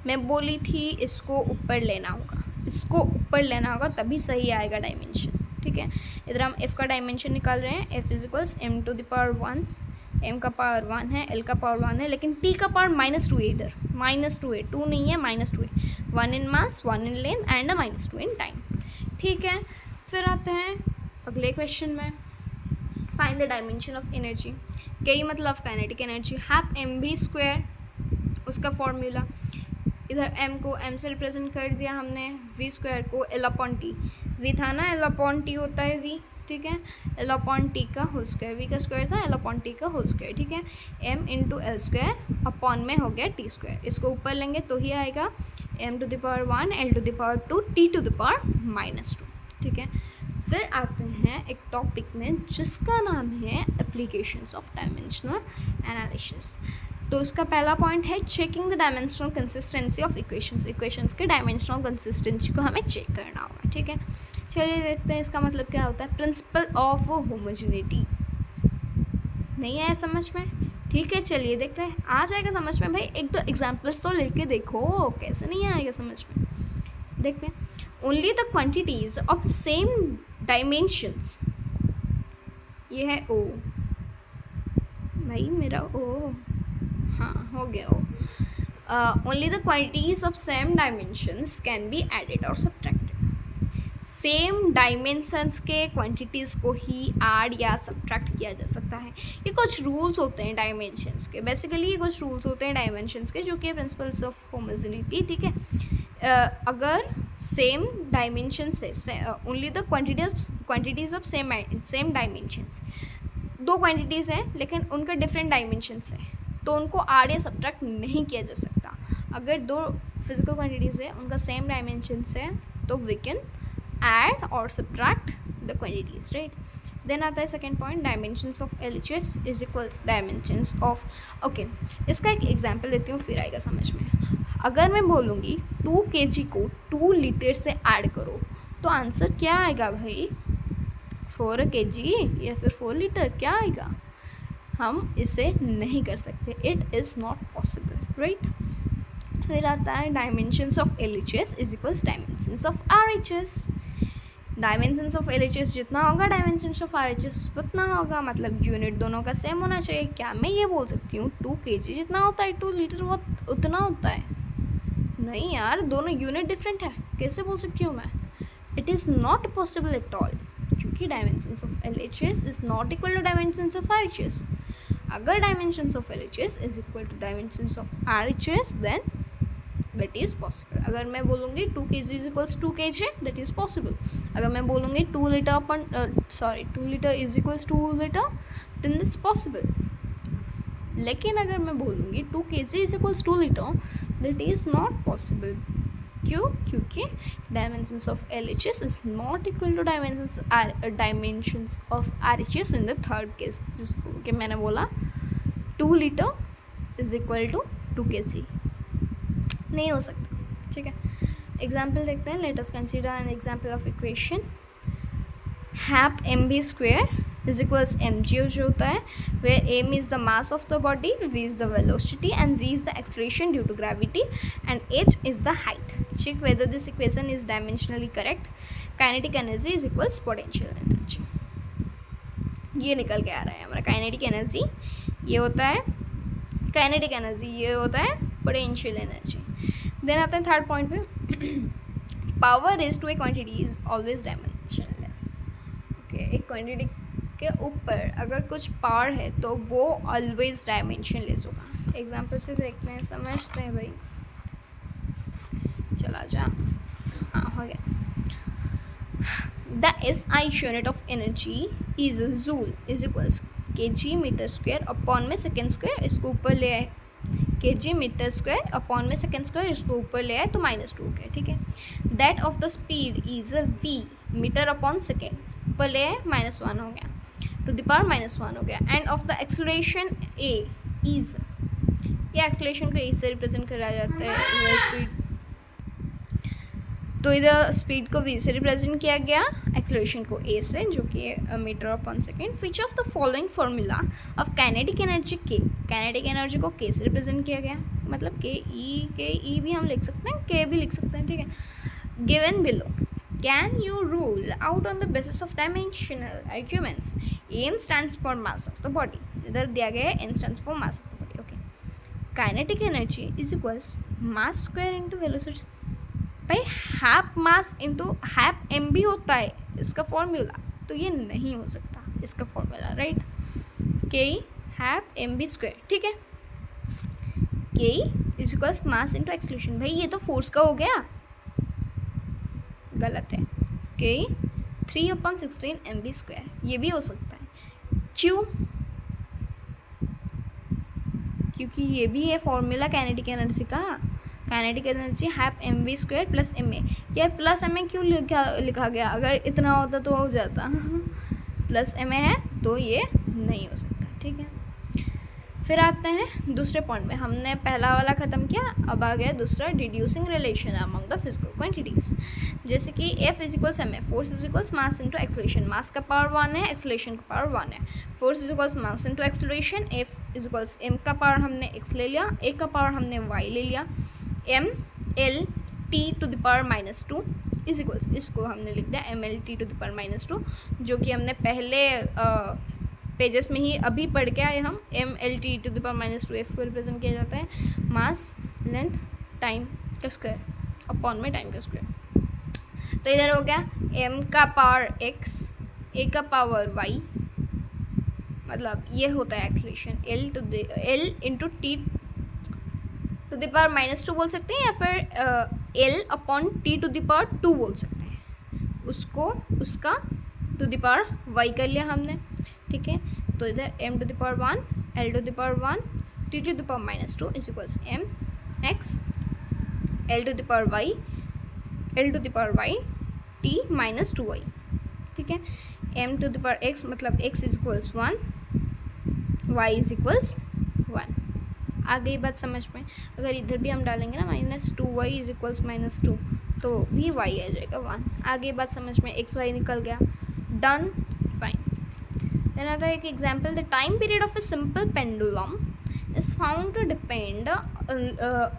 मैं बोली थी इसको ऊपर लेना होगा, इसको ऊपर लेना होगा तभी सही आएगा डायमेंशन, ठीक है। इधर हम f का डायमेंशन निकाल रहे हैं, f is equals m to the power 1, m का पावर 1 है, l का पावर 1 है, लेकिन t का पावर -2 है, इधर -2 है, 2 नहीं है, -2 है, 1 in mass, 1 in length and -2 in time, ठीक है। फिर आते हैं अगले क्वेश्चन में, find the dimension of energy, कई मतलब kinetic energy, half M V square, उसका फॉर्मूला, इधर m को m से रिप्रेजेंट कर दिया हमने, v स्क्वायर को l अपॉन टी, v था ना, l अपॉन टी होता है v, ठीक है, l अपॉन टी का होल स्क्वायर, v का स्क्वायर था, l अपॉन टी का होल स्क्वायर, ठीक है, m into L square upon में हो गया टी स्क्वायर, इसको ऊपर लेंगे तो ही आएगा m to the power 1, l to the power 2, t to the power -2, ठीक है। फिर आते हैं एक टॉपिक में जिसका नाम है एप्लीकेशंस ऑफ डायमेंशनल एनालिसिस। तो उसका पहला पॉइंट है checking the dimensional consistency of equations, equations के डायमेंशनल कंसिस्टेंसी को हमें चेक करना होगा, ठीक है। चलिए देखते हैं इसका मतलब क्या होता है। प्रिंसिपल ऑफ होमोजेनिटी नहीं आया समझ में, ठीक है, चलिए देखते हैं, आ जाएगा समझ में भाई, एक दो एग्जाम्पल्स तो लेके देखो, कैसे नहीं आएगा समझ में, देखते हैं। Only the quantities of same dimensions, ये है ओ, भाई मेरा ओ, हाँ हो गया ओ, only the quantities of same dimensions can be added और सब्ट्रैक्टेड, सेम डायमेंशंस के क्वांटिटीज़ को ही ऐड या सब्ट्रैक्ट किया जा सकता है। ये कुछ रूल्स होते हैं डायमेंशंस के, बेसिकली ये कुछ रूल्स होते हैं डायमेंशंस के, जो कि प्रिंसिपल्स ऑफ होमोजेनिटी, ठीक है। अगर सेम डायमेंशन से only the quantities of same dimensions, दो क्वांटिटीज़ हैं लेकिन उनका डिफरेंट डायमेंशंस है, तो उनको ऐड या सब्ट्रैक्ट नहीं किया जा सकता। अगर दो फिजिकल क्वांटिटीज़ है उनका सेम डायमेंशंस है तो वी कैन ऐड और subtract the quantities, right. Then आता है second point, dimensions of LHS is equals dimensions of, okay, इसका एक एग्जांपल देती हूँ फिर आएगा समझ में। अगर मैं बोलूँगी 2 kg को 2 लीटर से ऐड करो तो आंसर क्या आएगा भाई, 4 kg या फिर 4 लीटर, क्या आएगा, हम इसे नहीं कर सकते, it is not possible, right. फिर आता है dimensions of LHS is equals dimensions of RHS, dimensions of LHS जितना होगा डायमेंशंस ऑफ आरएचएस उतना होगा, मतलब यूनिट दोनों का सेम होना चाहिए। क्या मैं ये बोल सकती हूँ 2 kg जितना होता है 2 लीटर वो उतना होता है, नहीं यार, दोनों यूनिट डिफरेंट है, कैसे बोल सकती हूँ मैं, it is not possible at all, क्योंकि dimensions of LHS is not equal to dimensions of RHS. अगर dimensions of LHS is equal to dimensions of RHS then that is possible. अगर मैं बोलूँगी 2 kg is equals 2 kg that is possible. अगर मैं बोलूँगी 2 लीटर अपन 2 litre is equals 2 litre then it's possible. लेकिन अगर मैं बोलूँगी 2 kg is equals 2 litre that is not possible. क्यों? क्योंकि dimensions of LHS is not equal to dimensions of RHS in the third case, जिसको कि मैंने बोला 2 litre is equal to 2 kg, नहीं हो सकता, ठीक है। एग्जाम्पल देखते हैं, let us consider an example of equation, half mv square is equals mg जो होता है, where m is the mass of the body, v is the velocity and g is the acceleration due to gravity and h is the height. Check whether this equation is dimensionally correct. Kinetic energy is equals potential energy, ये निकल के आ रहा है हमारा काइनेटिक एनर्जी, ये होता है काइनेटिक एनर्जी, ये होता है पोटेंशियल एनर्जी। देन आता है थर्ड पॉइंट पे, power raise to a quantity is always dimensionless. Okay, एक क्वांटिटी के ऊपर अगर कुछ पावर है तो वो ऑलवेज डायमेंशनलेस होगा। एग्जाम्पल से देखते हैं, समझते हैं भाई, चला जा, हाँ हो गया। The SI unit of energy is joule is equals kg metre square upon में सेकेंड स्क्वायर, इसको ऊपर ले आए kg मीटर स्क्वायर अपॉन में सेकेंड स्क्वायर, इसको ऊपर ले आए तो -2 हो गया, ठीक है। That of the speed is v metre upon second, ऊपर ले -1 हो गया, टू द पावर -1 हो गया। End of the acceleration A is, ये एक्सेलरेशन को ए से रिप्रेजेंट करा जाता है स्पीड, तो इधर स्पीड को v से रिप्रेजेंट किया गया, एक्सेलरेशन को a से, जो कि metre per second. Which of the following formula of kinetic energy k, kinetic energy को k से रिप्रेजेंट किया गया, मतलब के ई भी हम लिख सकते हैं, k भी लिख सकते हैं, ठीक है। Given below, can you rule out on the basis of dimensional arguments. m stands for mass of the body, इधर दिया गया है m stands for mass of the body, okay. Kinetic energy is equals mass square into velocity. भाई half mass into half M भी होता है इसका फॉर्मूला, तो ये नहीं हो सकता इसका फॉर्मूला, राइट। के हाफ एम बी स्क्वायर, ठीक है। के is equals mass into acceleration. भाई ये तो फोर्स का हो गया, गलत है। के 3/16 एम बी स्क्वायर, ये भी हो सकता है। क्यों? क्योंकि ये भी है फॉर्मूला काइनेटिक एनर्जी का। Kinetic energy half M V square plus M A. यार प्लस एम ए क्यों लिखा गया? अगर इतना होता तो हो जाता, प्लस एम ए है तो ये नहीं हो सकता, ठीक है। फिर आते हैं दूसरे पॉइंट में। हमने पहला वाला ख़त्म किया, अब आ गया दूसरा, deducing relation among the physical quantities. जैसे कि F is equals M A, force is equals mass into acceleration. Mass का पावर 1 है, एक्सेलरेशन का पावर 1 है। Force is equals mass into acceleration. F is equals M का पावर हमने एक्स ले लिया, ए का पावर हमने वाई ले लिया। M L T to the power -2 is equals, इसको हमने लिख दिया M L T to the power -2, जो कि हमने पहले पेजेस में ही अभी पढ़ के आए हम। M L T to the power -2 F को रिप्रेजेंट किया जाता है मास लेंथ टाइम का स्क्वायर अपॉन में टाइम का स्क्वायर। तो इधर हो गया एम का पावर एक्स, ए का पावर वाई, मतलब ये होता है acceleration. L into T to the power -2 बोल सकते हैं, या फिर L upon T to the power 2 बोल सकते हैं। उसको उसका टू द पावर वाई कर लिया हमने, ठीक है। तो इधर m to the power 1, l to the power 1, t to the power -2 is equals m x, l to the power y, l to the power y, t -2y, ठीक है। m to the power x मतलब x is equals 1, y is equals 1। आ गई बात समझ में? अगर इधर भी हम डालेंगे ना -2y इज इक्वल्स -2, तो भी y आ जाएगा 1। आ गई बात समझ में? x y निकल गया, डन, फाइन। देन आता है एक example, the time period of a simple pendulum is found to depend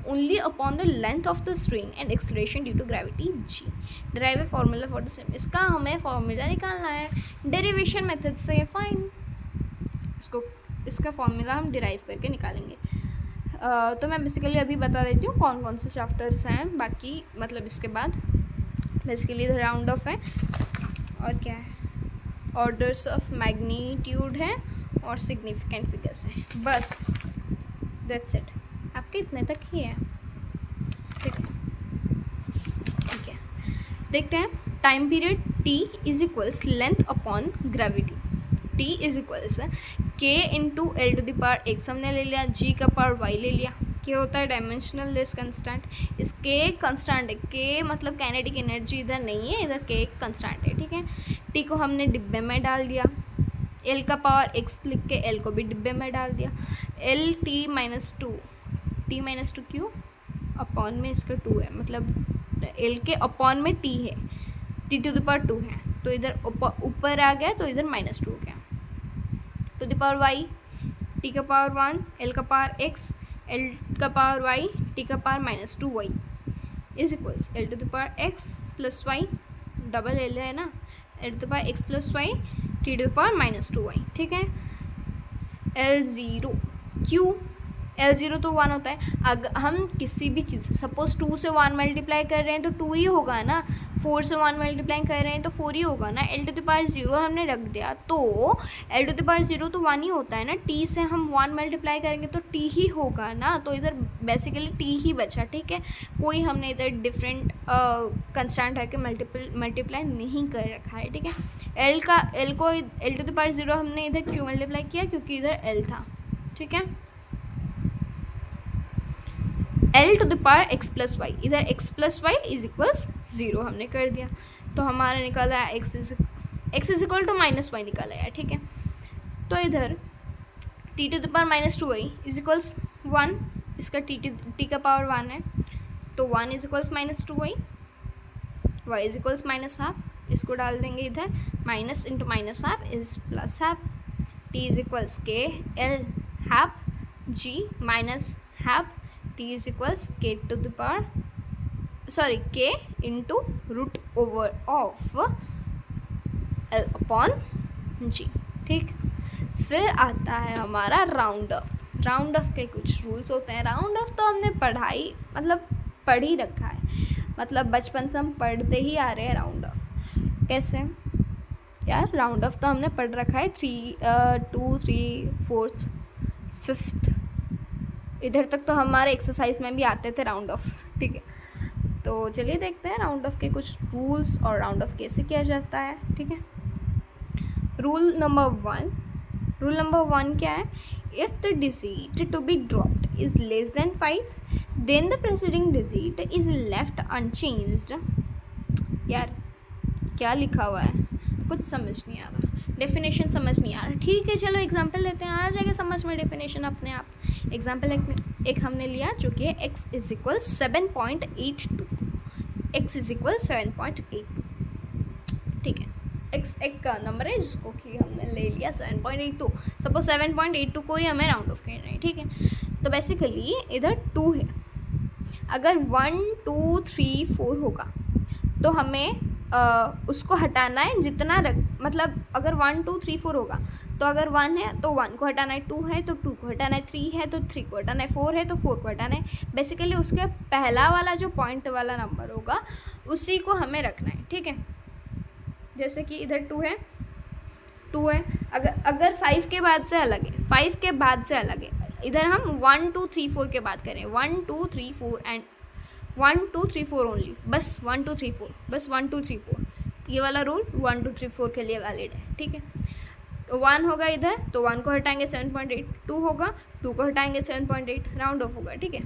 only upon the length of the string and acceleration due to gravity g. Derive a formula for the same. इसका हमें फॉर्मूला निकालना है डेरिवेशन मेथड से, फाइन। इसका फॉर्मूला हम डिराइव करके निकालेंगे। तो मैं बेसिकली अभी बता देती हूँ कौन कौन से चैप्टर्स हैं, बाकी मतलब इसके बाद बेसिकली राउंड ऑफ है और क्या है, ऑर्डर्स ऑफ मैग्नीट्यूड है और सिग्निफिकेंट फिगर्स हैं, बस दैट्स इट। आपके इतने तक ही है, ठीक है। देखते हैं time period t is equals length upon gravity. t is equals k into L two the power x हमने ले लिया, g का पावर y ले लिया। k होता है डायमेंशनल लेस कंस्टेंट, इस k कंस्टेंट है, k मतलब काइनेटिक एनर्जी इधर नहीं है, इधर k कंस्टेंट है, ठीक है। t को हमने डिब्बे में डाल दिया, l का पावर x लिख के l को भी डिब्बे में डाल दिया। l t -2 क्यों? अपॉन में इसका 2 है, मतलब l के अपॉन में t है, t टू द पावर 2 है, तो इधर ऊपर आ गया, तो इधर -2 हो गया। To the power y, t का पावर 1, l का पावर x, l का पावर y, t का power -2y is equals l to the power x plus y, double l है ना, l to the power x plus y, t to the power -2y, ठीक है। L0 क्यों? L0 तो 1 होता है। अगर हम किसी भी चीज़ से सपोज 2 से 1 मल्टीप्लाई कर रहे हैं तो 2 ही होगा ना, 4 से 1 मल्टीप्लाई कर रहे हैं तो 4 ही होगा ना। l टू द पावर 0 हमने रख दिया, तो l टू द पावर 0 तो 1 ही होता है ना, t से हम 1 मल्टीप्लाई करेंगे तो t ही होगा ना, तो इधर बेसिकली t ही बचा, ठीक है। कोई हमने इधर डिफरेंट कंस्टेंट रख के मल्टीप्लाई नहीं कर रखा है, ठीक है। l टू द पावर 0 हमने इधर क्यों मल्टीप्लाई किया? क्योंकि इधर l था, ठीक है। l to the power x plus y, इधर x plus y is equals 0 हमने कर दिया, तो हमारा निकला x x is equal to -y निकाला यार, ठीक है। तो इधर t to the power -2y is equals 1, इसका t का पावर 1 है, तो 1 is equals -2y, y is equals -half, इसको डाल देंगे इधर, minus into minus half is plus half, t is equals K L half g minus half, t is equals K to the power sorry k into root over of L upon g, ठीक। फिर आता है हमारा राउंड ऑफ। राउंड ऑफ के कुछ रूल्स होते हैं। राउंड ऑफ तो हमने पढ़ाई मतलब पढ़ ही रखा है, मतलब बचपन से हम पढ़ते ही आ रहे हैं राउंड ऑफ। कैसे यार, राउंड ऑफ तो हमने पढ़ रखा है 2, 3, 4, 5th, इधर तक तो हमारे एक्सरसाइज में भी आते थे राउंड ऑफ, ठीक है। तो चलिए देखते हैं राउंड ऑफ के कुछ रूल्स और राउंड ऑफ कैसे किया जाता है, ठीक है। रूल नंबर 1 क्या है? If the digit to be dropped is less than 5 then the preceding digit is left unchanged. यार क्या लिखा हुआ है, कुछ समझ नहीं आ रहा, डेफिनेशन समझ नहीं आ रहा। ठीक है चलो एग्जांपल लेते हैं, आ जाएगा समझ में डेफिनेशन अपने आप। एग्जांपल एक हमने लिया जो कि है x is equal 7.82, x is equal 7.82, ठीक है। x एक का नंबर है जिसको कि हमने ले लिया 7.82, सपोज 7.82 को ही हमें राउंड ऑफ करना है, ठीक है। तो बेसिकली इधर 2 है, अगर 1, 2, 3, 4 होगा तो हमें उसको हटाना है जितना मतलब अगर 1, 2, 3, 4 होगा तो अगर 1 है तो 1 को हटाना है, 2 है तो 2 को हटाना है, 3 है तो 3 को हटाना है, 4 है तो 4 को हटाना है। बेसिकली उसके पहला वाला जो पॉइंट वाला नंबर होगा उसी को हमें रखना है, ठीक है। जैसे कि इधर 2 है, अगर 5 के बाद से अलग है, 5 के बाद से अलग है, इधर हम 1, 2, 3, 4 के बाद करें, 1, 2, 3, 4 एंड 1, 2, 3, 4 ओनली, बस 1, 2, 3, 4, बस 1, 2, 3, 4, ये वाला रूल 1, 2, 3, 4 के लिए वैलिड है, ठीक है। तो 1 होगा इधर तो 1 को हटाएंगे 7.8, 2 होगा 2 को हटाएंगे 7.8, राउंड ऑफ होगा, ठीक है।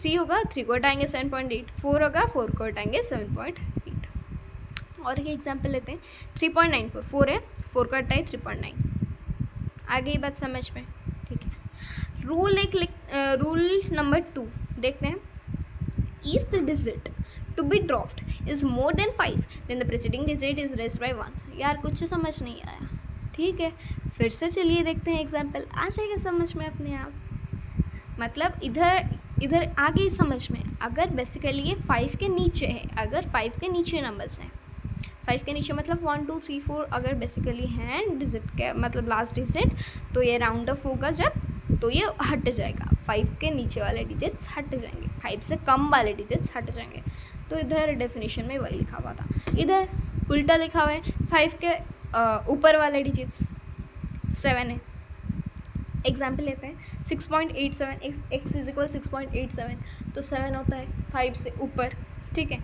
3 होगा 3 को हटाएंगे 7.8, 4 होगा 4 को हटाएंगे 7.8। और एक एग्जाम्पल लेते हैं 3.94, 4 है 4 को हटाए 3.9, आ गई बात समझ में, ठीक है। रूल नंबर 2 देखते हैं। If the digit to be dropped is more than 5 then the preceding digit is raised by 1। यार कुछ समझ नहीं आया, ठीक है। फिर से चलिए देखते हैं एग्जाम्पल, आ जाएगा समझ में अपने आप। मतलब इधर आ गई समझ में। अगर बेसिकली ये 5 के नीचे है, अगर 5 के नीचे नंबर्स हैं, 5 के नीचे मतलब 1, 2, 3, 4 अगर बेसिकली हैं डिजिट के मतलब लास्ट डिजिट, तो ये राउंड ऑफ होगा जब, तो ये हट जाएगा, 5 के नीचे वाले डिजिट्स हट जाएंगे, 5 से कम वाले डिजिट्स हट जाएंगे। तो इधर डेफिनेशन में वही लिखा हुआ था, इधर उल्टा लिखा हुआ है, 5 के ऊपर वाले डिजिट्स 7 है। एग्जाम्पल लेते हैं 6.87, x इज इक्वल 6.87, तो 7 होता है 5 से ऊपर, ठीक है।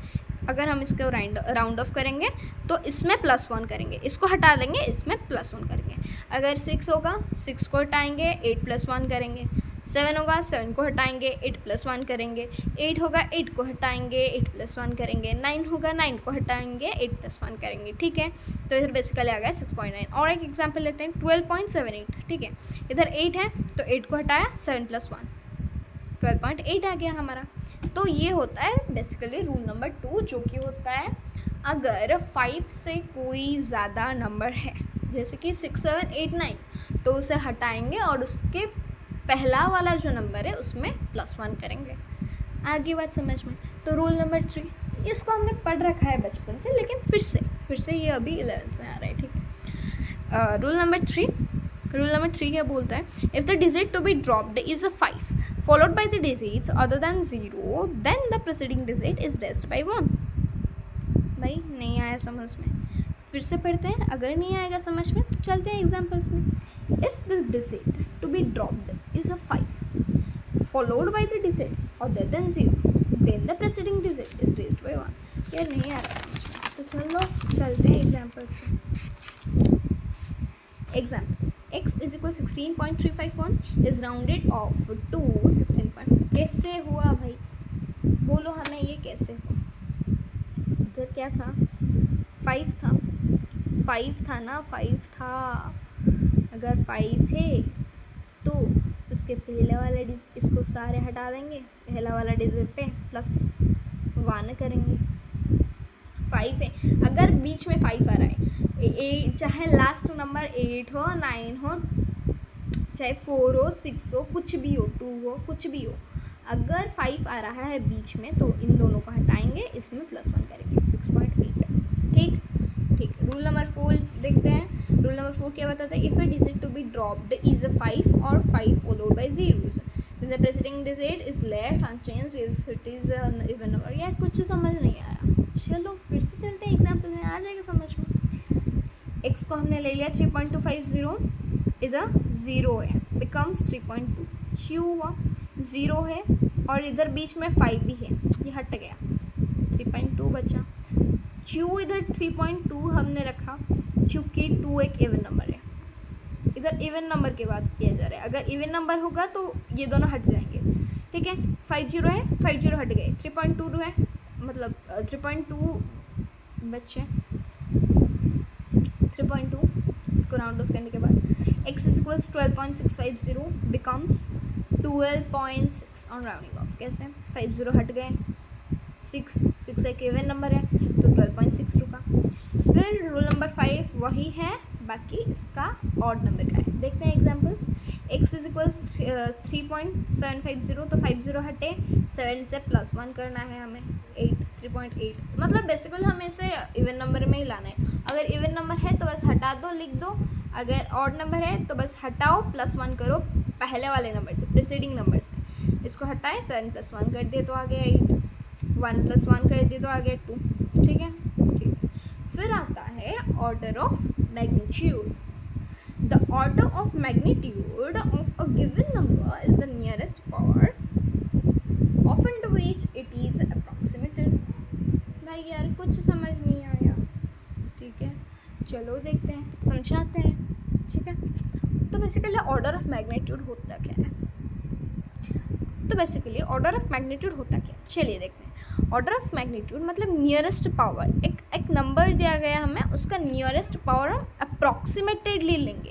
अगर हम इसको राउंड ऑफ करेंगे तो इसमें +1 करेंगे, इसको हटा देंगे, इसमें +1 करेंगे। अगर 6 होगा 6 को हटाएंगे 8 + 1 करेंगे, 7 होगा 7 को हटाएंगे 8 + 1 करेंगे, 8 होगा 8 को हटाएंगे 8 + 1 करेंगे, 9 होगा 9 को हटाएंगे 8 + 1 करेंगे, ठीक है। तो इधर बेसिकली आ गया 6.9। और एक एग्जाम्पल लेते हैं 12.78, ठीक है। इधर 8 है तो 8 को हटाया 7 + 1, 12.8 आ गया हमारा। तो ये होता है बेसिकली रूल नंबर 2, जो कि होता है अगर 5 से कोई ज़्यादा नंबर है, जैसे कि 6, 7, 8, 9, तो उसे हटाएंगे और उसके पहला वाला जो नंबर है उसमें +1 करेंगे। आगे बात समझ में। तो रूल नंबर 3, इसको हमने पढ़ रखा है बचपन से, लेकिन फिर से ये अभी 11th में आ रहा है, ठीक है। रूल नंबर 3 क्या बोलता है? If the digit to be dropped is 5 followed by the digits other than 0 then the preceding digit is raised by 1। भाई नहीं आया समझ में, फिर से पढ़ते हैं। अगर नहीं आएगा समझ में तो चलते हैं एग्जाम्पल्स में। If the digit to be dropped is 5 followed by the digits other than 0 then the preceding digit is raised by 1। यार नहीं आ रहा समझ में, तो चलो चलते हैं एग्जाम्पल्स में। Example x is equal 16.351 is rounded off to 16. कैसे हुआ भाई, बोलो हमें ये कैसे हुआ? इधर क्या था, 5 था, 5 था ना, 5 था। अगर 5 है तो उसके पहले वाले डिजिट, इसको सारे हटा देंगे, पहला वाला डिजिट पे +1 करेंगे। 5 है, अगर बीच में 5 आ रहा है, चाहे लास्ट नंबर 8 हो, 9 हो, चाहे 4 हो, 6 हो, कुछ भी हो, 2 हो, कुछ भी हो, अगर 5 आ रहा है बीच में तो इन दोनों को हटाएंगे, इसमें +1 करेंगे, 6.8। ठीक ठीक। रूल नंबर 4 देखते हैं। रूल नंबर 4 क्या बताता है? If a digit to be dropped is 5 और 5 followed by zeros, the preceding digit is left unchanged if it is an even number। यार कुछ समझ नहीं आया, चलो फिर से चलते हैं एग्जाम्पल में, आ जाएगा समझ में। x को हमने ले लिया 3.250, इधर 0 है, बिकम्स 3.2। q हुआ 0 है और इधर बीच में 5 भी है, ये हट गया, 3.2 बचा। q इधर 3.2 हमने रखा क्योंकि 2 एक इवन नंबर है, इधर इवन नंबर के बाद किया जा रहा है। अगर इवन नंबर होगा तो ये दोनों हट जाएंगे। ठीक है, 50 है, 50 हट गए, 3.2 है, मतलब 3.2 बच्चे, 3.2, इसको राउंड ऑफ करने के बाद x is equals 12.650 becomes 12.6 on rounding off. कैसे? 50 हट गए, 6 एक इवन नंबर है तो 12.6 रुका। फिर रूल नंबर 5 वही है, बाकी इसका ऑड नंबर का है। देखते हैं एग्जांपल्स। x इज इक्वल्स 3.750, तो 50 हटे, 7 से +1 करना है हमें, 8, 3.8। मतलब बेसिकली हमें इसे इवन नंबर में ही लाना है। अगर इवन नंबर है तो बस हटा दो, लिख दो। अगर ऑड नंबर है तो बस हटाओ, +1 करो पहले वाले नंबर से, प्रीसीडिंग नंबर से। इसको हटाए, 7 + 1 कर दिए तो आ गया 8, 1 + 1 कर दिए तो आ गया 2। ठीक है, ठीक है। फिर आता है order of magnitude. The order of magnitude of a given number is the nearest power of ten to which it is approximated. भाई यार कुछ समझ नहीं आया, ठीक है, चलो देखते हैं, समझाते हैं। ठीक है, तो बेसिकली ऑर्डर ऑफ मैग्नीट्यूड होता क्या है? तो बेसिकली ऑर्डर ऑफ मैग्नीट्यूड होता क्या है, चलिए देखते हैं। ऑर्डर ऑफ मैग्नीट्यूड मतलब नियरेस्ट पावर, एक नंबर दिया गया हमें, उसका नियरेस्ट पावर हम अप्रॉक्सीमेटेडली लेंगे,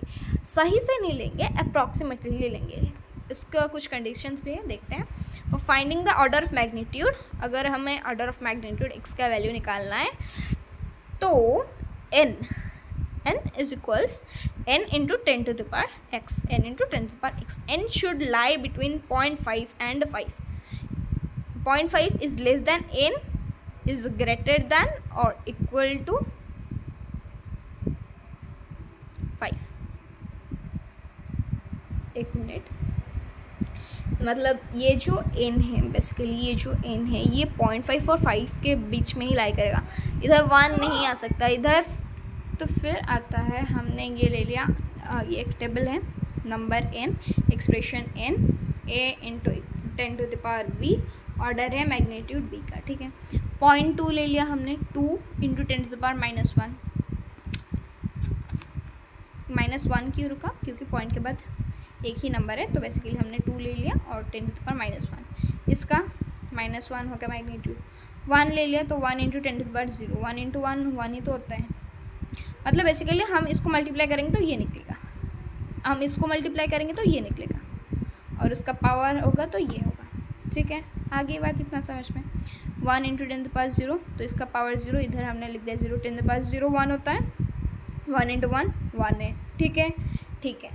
सही से नहीं लेंगे, अप्रॉक्सीमेटेडली लेंगे। इसका कुछ कंडीशंस भी है, देखते हैं। For finding the order of magnitude, अगर हमें ऑर्डर ऑफ मैग्नीट्यूड x का वैल्यू निकालना है तो n is equals n into 10 to the power x, n into 10 to the power x. n should lie between 0.5 and 5. 0.5 is less than n, is greater than or equal to 5. एक मिनट, मतलब ये जो n है, बेसिकली ये जो n है ये 0.5 और 5 के बीच में ही लाई करेगा, इधर 1 नहीं आ सकता इधर। तो फिर आता है, हमने ये ले लिया, ये एक टेबल है, number n, expression n, a into 10 to the power b, order है मैग्नीट्यूड b का। ठीक है, 0.2 ले लिया हमने, 2 इंटू 10 to the power -1। -1 क्यों रुका? क्योंकि पॉइंट के बाद एक ही नंबर है, तो बेसिकली हमने 2 ले लिया और 10 to the power -1, इसका -1 हो गया मैग्नीट्यूड। 1 ले लिया तो 1 into 10 to the power 0, 1 into 1 ही तो होता है, मतलब बेसिकली हम इसको मल्टीप्लाई करेंगे तो ये निकलेगा, हम इसको मल्टीप्लाई करेंगे तो ये निकलेगा, और उसका पावर होगा तो ये होगा। ठीक है, आगे बात इतना समझ में। 1 इंटू 10 to the power 0, तो इसका पावर 0, इधर हमने लिख दिया 0, 10 to the power 0 1 होता है, 1 इंटू 1 1 है। ठीक है, ठीक है,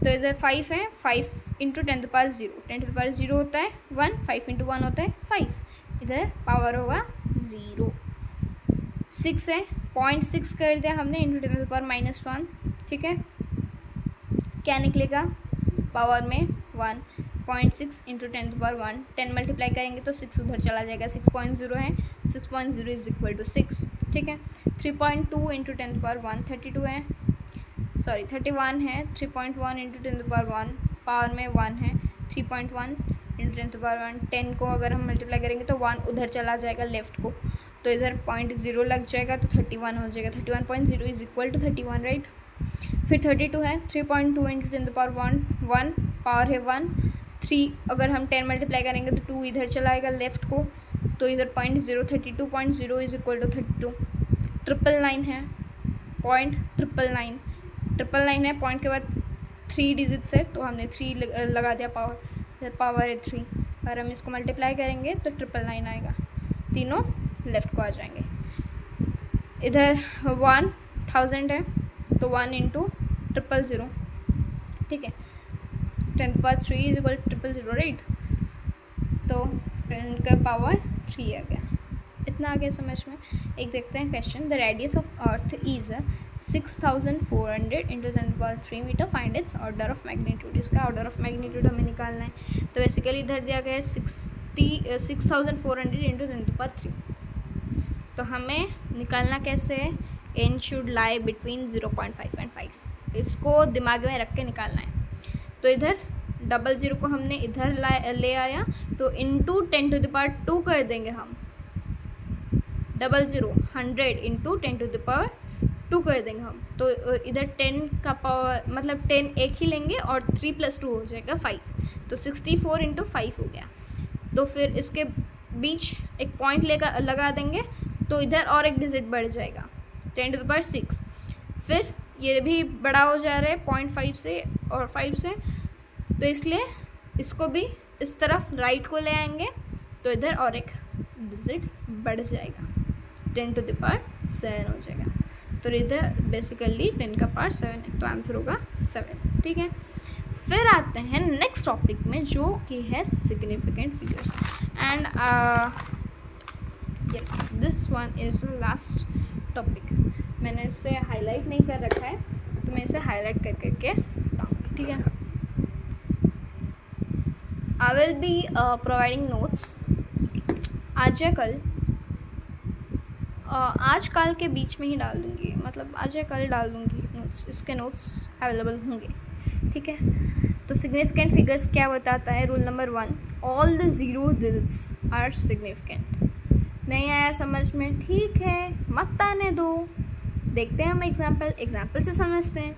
तो इधर 5 है, 5 into 10 to the power 0, 10 to the power 0 होता है 1, 5 इंटू 1 होता है 5, इधर पावर होगा 0। 6 है, 0.6 कर दिया हमने इंटू 10 to the power -1। ठीक है, क्या निकलेगा पावर में 1, 0.6 into 10 to the power 1, 10 multiply करेंगे तो 6 उधर चला जाएगा, 6.0 है, 6.0 इज इक्वल टू 6। ठीक है, 3.2 इंटू 10 to the power 1, 32 है, सॉरी 31 है, 3.1 into 10 to the power 1, power में 1 है, 3.1 इंटू 10 to the power 1, 10 को अगर हम मल्टीप्लाई करेंगे तो 1 उधर चला जाएगा लेफ्ट को, तो इधर 0.0 लग जाएगा तो 31 हो जाएगा, 31.0 इज इक्वल टू 31, राइट। फिर 32 है, 3.2 into 10 to the power 1, power है 1, 3 अगर हम 10 मल्टीप्लाई करेंगे तो 2 इधर चलाएगा लेफ्ट को, तो इधर 0.0, 32.0 इज इक्वल टू 32, 999 है, .999 999 है, पॉइंट के बाद 3 डिजिट्स है तो हमने 3 लगा दिया, पावर है 3, और हम इसको मल्टीप्लाई करेंगे तो 999 आएगा, तीनों लेफ्ट को आ जाएंगे। इधर 1000 है तो 1 इंटू 000, ठीक है, 10^3 इज इक्वल 000, राइट, तो 10 का पावर 3 आ गया। इतना आ गया समझ में। एक देखते हैं question. The radius of Earth is 6400 into 10^3 metre, find its order of magnitude. इसका ऑर्डर ऑफ मैग्नीट्यूड हमें निकालना है। तो बेसिकली इधर दिया गया है 6400 इंटू 10^3, तो हमें निकालना कैसे है, n should lie between 0.5 and 5, इसको दिमाग में रख के निकालना है। तो इधर 00 को हमने इधर ले आया तो इंटू 10⁻² कर देंगे हम, 00 100 इंटू 10⁻² कर देंगे हम, तो इधर 10 का पावर मतलब 10 एक ही लेंगे और 3 + 2 हो जाएगा 5, तो 64 इंटू 5 हो गया। तो फिर इसके बीच एक पॉइंट लगा देंगे तो इधर और एक डिजिट बढ़ जाएगा 10⁻6, फिर ये भी बड़ा हो जा रहा है 0.5 से और 5 से, तो इसलिए इसको भी इस तरफ राइट को ले आएंगे तो इधर और एक डिजिट बढ़ जाएगा, 10⁻7 हो जाएगा। तो इधर बेसिकली 10 का पावर 7 है, तो आंसर होगा 7, ठीक है। फिर आते हैं नेक्स्ट टॉपिक में जो कि है significant figures, and yes this one is last topic. मैंने इसे हाईलाइट नहीं कर रखा है तो मैं इसे हाईलाइट कर करके बताऊँगी, ठीक है। I will be providing notes आज या कल, आज कल के बीच में ही डाल दूँगी, मतलब आज या कल डाल दूँगी नोट्स, इसके नोट्स अवेलेबल होंगे, ठीक है। तो सिग्निफिकेंट फिगर्स क्या बताता है, rule number 1, all the 0 digits are significant. नहीं आया समझ में, ठीक है, मत आने दो, देखते हैं हम एग्जाम्पल से समझते हैं,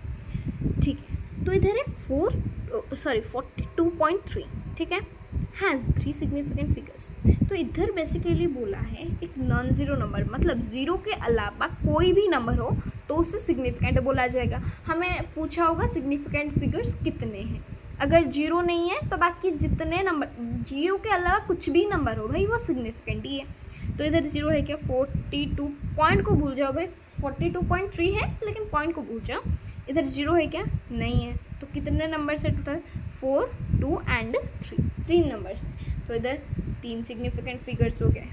ठीक है। तो इधर है 42.3, ठीक है, हैज़ 3 सिग्निफिकेंट फिगर्स। तो इधर बेसिकली बोला है एक नॉन ज़ीरो नंबर, मतलब ज़ीरो के अलावा कोई भी नंबर हो तो उसे सिग्निफिकेंट बोला जाएगा। हमें पूछा होगा सिग्निफिकेंट फिगर्स कितने हैं, अगर जीरो नहीं है तो बाकी जितने नंबर, जीरो के अलावा कुछ भी नंबर हो भाई वो सिग्निफिकेंट ही है। तो इधर जीरो है क्या, 42, पॉइंट को भूल जाओ भाई, 42.3 है लेकिन पॉइंट को भूल जाओ। इधर जीरो है क्या, नहीं है, तो कितने नंबर्स है टोटल, 4, 2 एंड 3 नंबर्स हैं। तो इधर 3 सिग्निफिकेंट फिगर्स हो गए,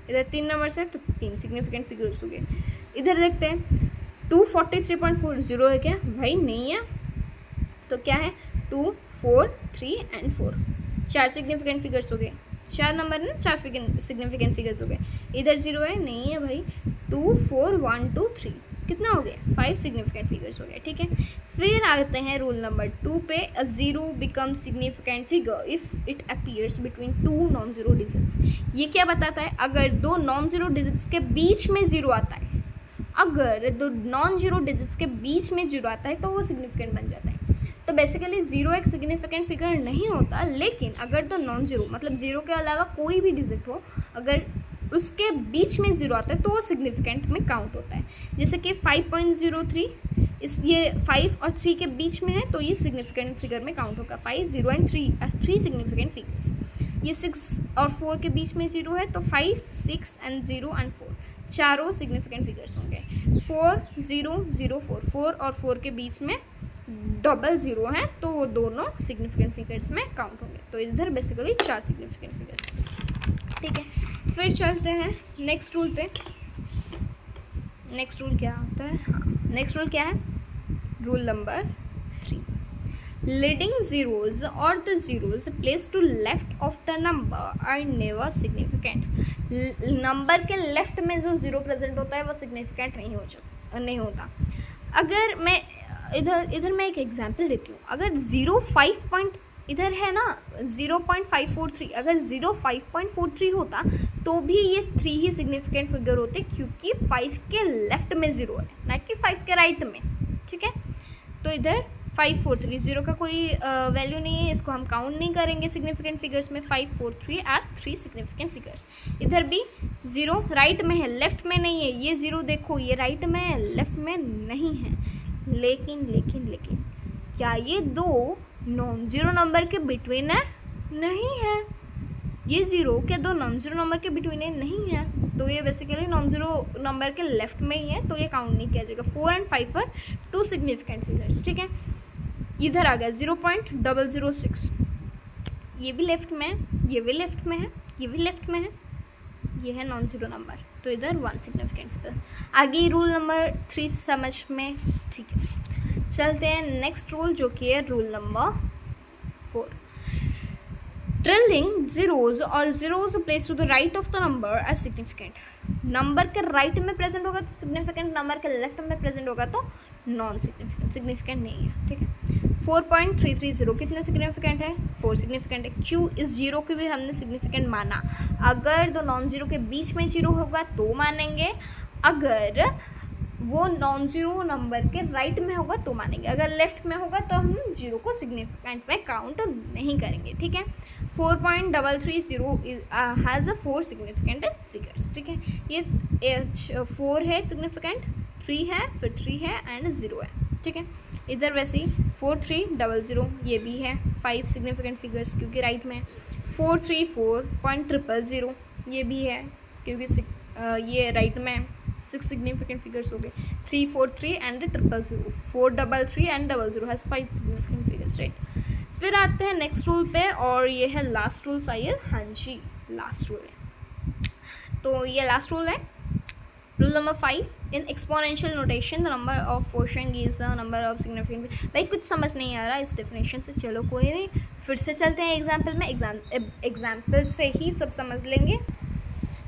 इधर 3 नंबर्स है तो 3 सिग्निफिकेंट फिगर्स हो गए। इधर देखते हैं 243.4, जीरो है क्या भाई, नहीं है, तो क्या है 2, 4, 3 एंड 4, 4 सिग्निफिकेंट फिगर्स हो गए, 4 नंबर है ना, 4 सिग्निफिकेंट फिगर्स हो गए। इधर जीरो है, नहीं है भाई, 2, 4, 1, 2, 3, कितना हो गया, 5 सिग्निफिकेंट फिगर्स हो गए, ठीक है। फिर आते हैं रूल नंबर 2 पे, a zero become significant figure if it appears between 2 non zero digits. ये क्या बताता है, अगर 2 नॉन जीरो डिजिट्स के बीच में जीरो आता है, अगर 2 नॉन जीरो डिजिट्स के बीच में जीरो आता है तो वो सिग्निफिकेंट बन जाता है। तो बेसिकली जीरो एक सिग्निफिकेंट फिगर नहीं होता, लेकिन अगर 2 नॉन जीरो मतलब जीरो के अलावा कोई भी डिजिट हो, अगर उसके बीच में ज़ीरो आता है तो वो सिग्निफिकेंट में काउंट होता है। जैसे कि 5.03, ये 5 और 3 के बीच में है तो ये सिग्निफिकेंट फिगर में काउंट होगा। 5, 0 एंड 3 सिग्निफिकेंट फिगर्स। ये 6 और 4 के बीच में ज़ीरो है तो 5, 6 एंड 0 एंड 4 चारों सिग्निफिकेंट फिगर्स होंगे। 4, 0, 0, 4 और 4 के बीच में डबल ज़ीरो है तो वो दोनों सिग्निफिकेंट फिगर्स में काउंट होंगे। तो इधर बेसिकली 4 सिग्निफिकेंट फिगर्स, ठीक है। फिर चलते हैं नेक्स्ट रूल पे। नेक्स्ट रूल क्या होता है, हाँ नेक्स्ट रूल क्या है, रूल नंबर 3, लीडिंग ज़ीरोज़ और the zeros place to left of the number are never significant. Number के लेफ्ट में जो ज़ीरो प्रेजेंट होता है वो सिग्निफिकेंट नहीं होता। अगर मैं इधर मैं एक एग्जांपल देती हूँ, अगर 0.5 इधर है ना 0.543, अगर 0.543 होता तो भी ये 3 ही सिग्निफिकेंट फिगर होते, क्योंकि 5 के लेफ्ट में ज़ीरो है ना कि 5 के राइट में, ठीक है। तो इधर 543 ज़ीरो का कोई वैल्यू नहीं है, इसको हम काउंट नहीं करेंगे सिग्निफिकेंट फिगर्स में। 543 आर 3 सिग्निफिकेंट फिगर्स। इधर भी ज़ीरो राइट में है, लेफ्ट में नहीं है। ये ज़ीरो देखो, ये राइट में है, लेफ्ट में नहीं है। लेकिन लेकिन लेकिन क्या ये दो नॉन ज़ीरो नंबर के बिटवीन है? नहीं है। ये ज़ीरो क्या दो नॉन ज़ीरो नंबर के बिटवीन है? नहीं है। तो ये बेसिकली नॉन ज़ीरो नंबर के लेफ्ट में ही है, तो ये काउंट नहीं किया जाएगा। 4 और 5 पर 2 सिग्निफिकेंट फिगर्स, ठीक है। इधर आ गया 0.006, ये भी लेफ्ट में है, ये भी लेफ्ट में है, ये भी लेफ्ट में है, ये है नॉन ज़ीरो नंबर, तो इधर 1 सिग्निफिकेंट फिगर। आगे रूल नंबर 3 समझ में, ठीक है। चलते हैं नेक्स्ट रूल, जो कि है रूल नंबर 4। ट्रेलिंग जीरोज और zeros place to the right of the number as significant. Number के राइट में प्रेजेंट होगा तो सिग्निफिकेंट, नंबर के लेफ्ट में प्रेजेंट होगा तो नॉन सिग्निफिकेंट, सिग्निफिकेंट नहीं है, ठीक है। 4.330 कितने सिग्निफिकेंट है? 4 सिग्निफिकेंट है। क्यों? इस जीरो की भी हमने सिग्निफिकेंट माना। अगर दो नॉन जीरो के बीच में जीरो होगा तो मानेंगे, अगर वो नॉन जीरो नंबर के राइट में होगा तो मानेंगे, अगर लेफ्ट में होगा तो हम जीरो को सिग्निफिकेंट में काउंट नहीं करेंगे, ठीक है। 4.330 हैज़ अ 4 सिग्निफिकेंट फिगर्स, ठीक है। ये 4 है सिग्निफिकेंट, 3 है, फिर 3 है एंड 0 है, ठीक है। इधर वैसे ही 4300 ये भी है 5 सिग्निफिकेंट फिगर्स क्योंकि राइट में है। 434.000 ये भी है क्योंकि ये राइट में है। 6 सिग्निफिकेंट फिगर्स हो गए। 343 and 000, 433 and 00 has 5 significant figures, right. फिर आते हैं नेक्स्ट रूल पे, और ये है लास्ट रूल शायद, हाँ जी लास्ट रूल है। तो ये लास्ट रूल है, rule number 5। In exponential notation the number of portion gives a number of significant. भाई कुछ समझ नहीं आ रहा इस डेफिनेशन से, चलो कोई नहीं, फिर से चलते हैं एग्जाम्पल में। एग्जाम्पल से ही सब समझ लेंगे।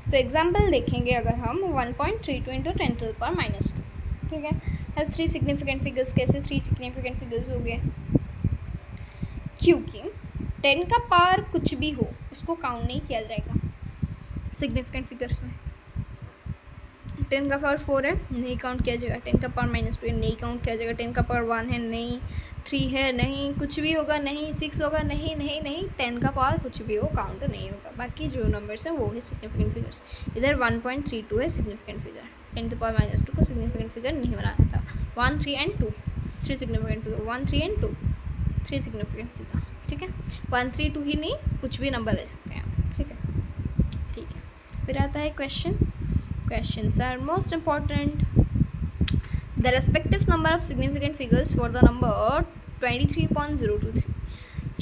तो एग्जाम्पल देखेंगे अगर हम 1.32 इंटू 10⁻², ठीक है, हैज़ 3 सिग्निफिकेंट फिगर्स। कैसे 3 सिग्निफिकेंट फिगर्स हो गए? क्योंकि 10 का पावर कुछ भी हो उसको काउंट नहीं किया जाएगा सिग्निफिकेंट फिगर्स में। 10 का पावर 4 है, नहीं काउंट किया जाएगा। 10 का पावर -2 है, नहीं काउंट किया जाएगा। 10 का पावर 1 है, नहीं। 3 है, नहीं। कुछ भी होगा, नहीं। 6 होगा, नहीं नहीं नहीं। 10 का पावर कुछ भी हो काउंट नहीं होगा। बाकी जो नंबर्स हैं वो है सिग्निफिकेंट फिगर्स। इधर 1.32 है सिग्निफिकेंट फिगर। 10 to power -2 को सिग्निफिकेंट फिगर नहीं बनाया था। 1, 3 and 2 3 significant figure. 1, 3 and 2 3 significant figure, ठीक है। 1, 3, 2 ही नहीं, कुछ भी नंबर ले सकते हैं आप, ठीक है, ठीक है। फिर आता है question. Questions are most important. The respective number of significant figures for the number 23.023.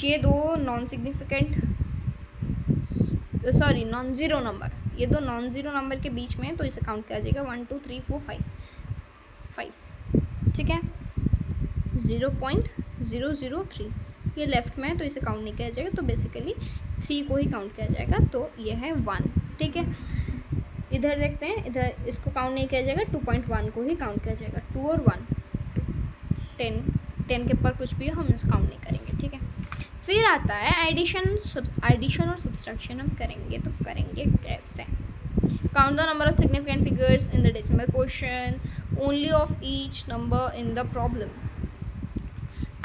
ये दो non significant non zero number, ये दो नॉन ज़ीरो नंबर के बीच में, तो इसे काउंट किया जाएगा 1, 2, 3, 4, 5, ठीक है। 0.003 ये लेफ्ट में है तो इसे काउंट नहीं किया जाएगा, तो बेसिकली 3 को ही काउंट किया जाएगा, तो ये है 1, ठीक है। इधर देखते हैं, इधर इसको काउंट नहीं किया जाएगा, 2.1 को ही काउंट किया जाएगा। 2 और 1 10 के ऊपर कुछ भी हो हम इसको काउंट नहीं करेंगे, ठीक है। फिर आता है एडिशन और सब्सट्रैक्शन हम करेंगे, तो करेंगे कैसे? Count the number of significant figures in the decimal portion only of each number in the problem.